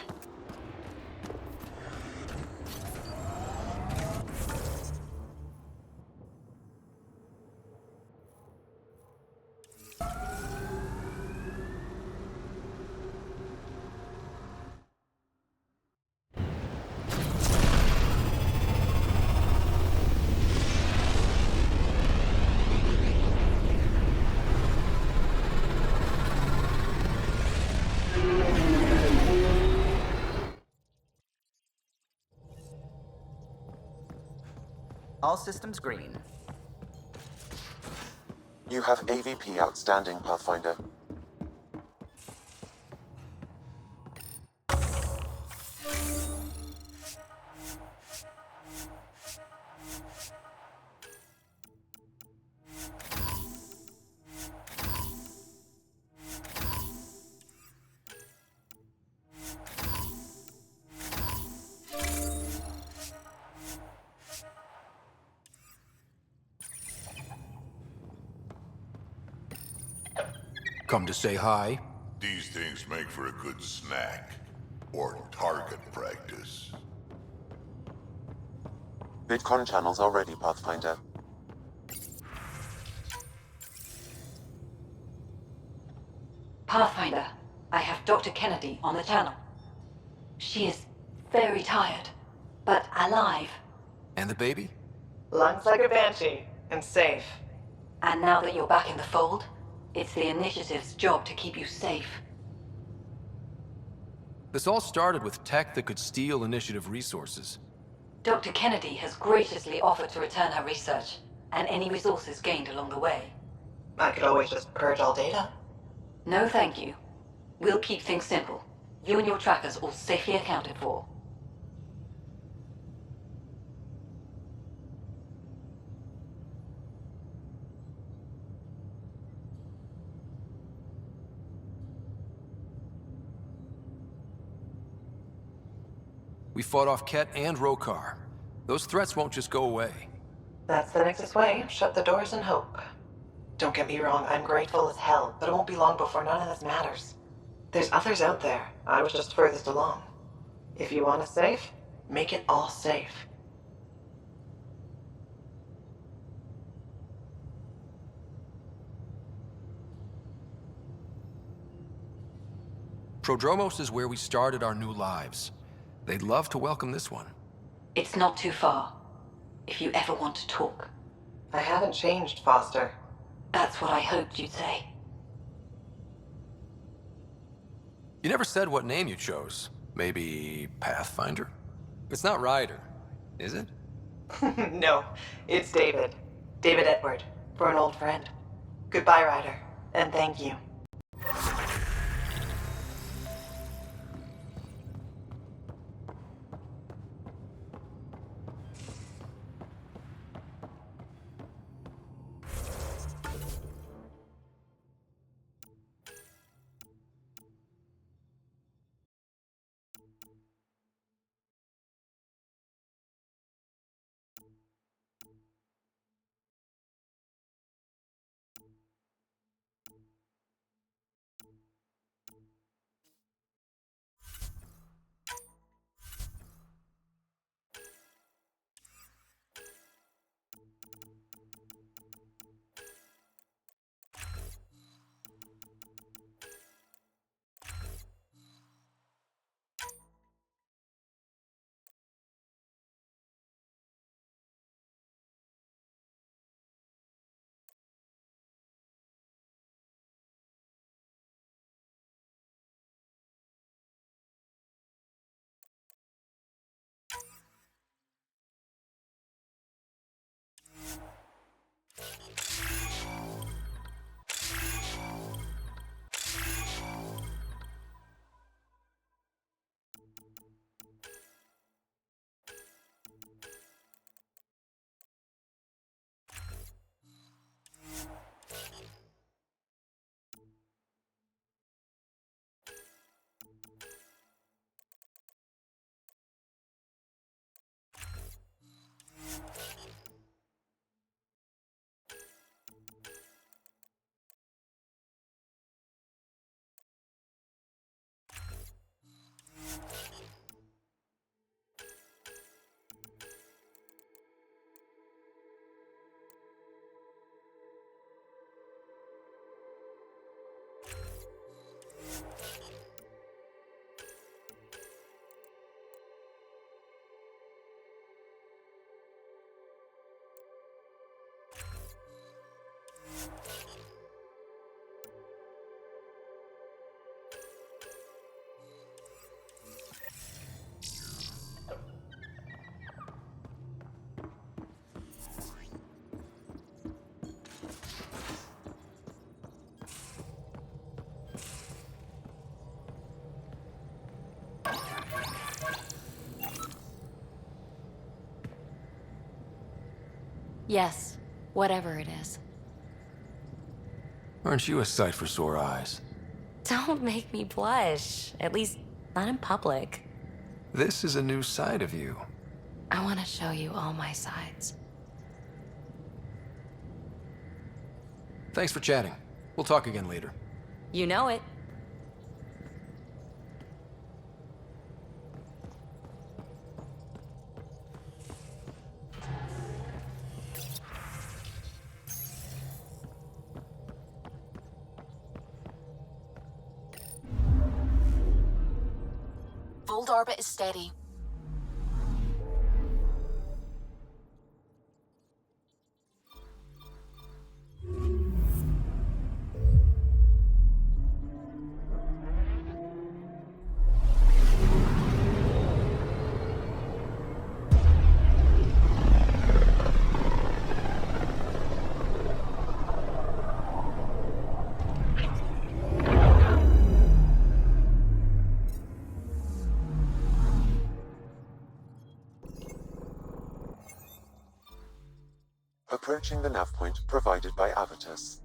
All systems green. You have AVP outstanding, Pathfinder. Come to say hi? These things make for a good snack. Or target practice. Vidcon channels are ready, Pathfinder. Pathfinder, I have Dr. Kennedy on the channel. She is very tired, but alive. And the baby? Lungs like a banshee, and safe. And now that you're back in the fold, it's the Initiative's job to keep you safe. This all started with tech that could steal Initiative resources. Dr. Kennedy has graciously offered to return her research, and any resources gained along the way. I could always just purge all data. No, thank you. We'll keep things simple. You and your trackers all safely accounted for. We fought off Ket and Rokar. Those threats won't just go away. That's the Nexus way. Shut the doors and hope. Don't get me wrong, I'm grateful as hell, but it won't be long before none of this matters. There's others out there. I was just furthest along. If you want us safe, make it all safe. Prodromos is where we started our new lives. They'd love to welcome this one. It's not too far, if you ever want to talk. I haven't changed, Foster. That's what I hoped you'd say. You never said what name you chose. Maybe Pathfinder? It's not Ryder, is it? No, it's David. David Edward, for an old friend. Goodbye, Ryder, and thank you. Yes, whatever it is. Aren't you a sight for sore eyes? Don't make me blush. At least, not in public. This is a new side of you. I want to show you all my sides. Thanks for chatting. We'll talk again later. You know it. Fold orbit is steady. Approaching the nav point provided by Avitus.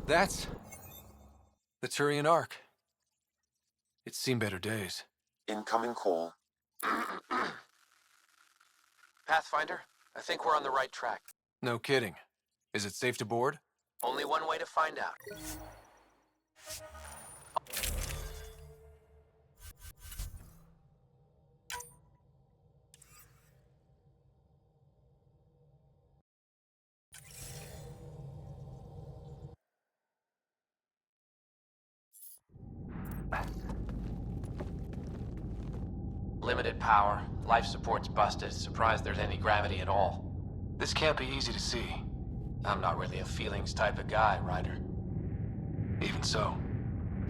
That's the Turian Ark. It's seen better days. Incoming call. Pathfinder, I think we're on the right track. No kidding. Is it safe to board? Only one way to find out. Limited power, life support's busted, surprised there's any gravity at all. This can't be easy to see. I'm not really a feelings type of guy, Ryder. Even so,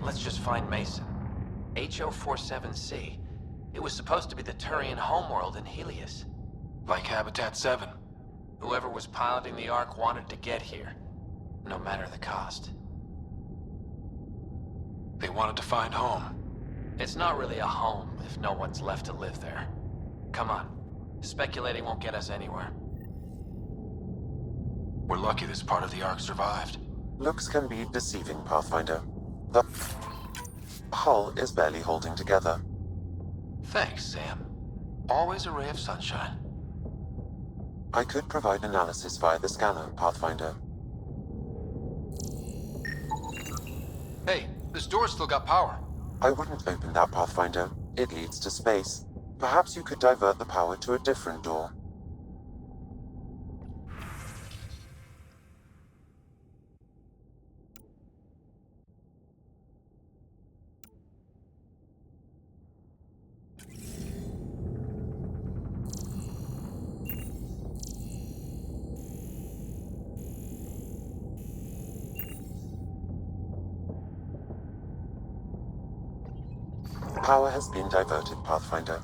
let's just find Mason. HO47C. It was supposed to be the Turian homeworld in Helios. Like Habitat 7. Whoever was piloting the Ark wanted to get here, no matter the cost. They wanted to find home. It's not really a home if no one's left to live there. Come on. Speculating won't get us anywhere. We're lucky this part of the Ark survived. Looks can be deceiving, Pathfinder. The hull is barely holding together. Thanks, Sam. Always a ray of sunshine. I could provide analysis via the scanner, Pathfinder. Hey, this door's still got power. I wouldn't open that, Pathfinder. It leads to space. Perhaps you could divert the power to a different door. Power has been diverted, Pathfinder.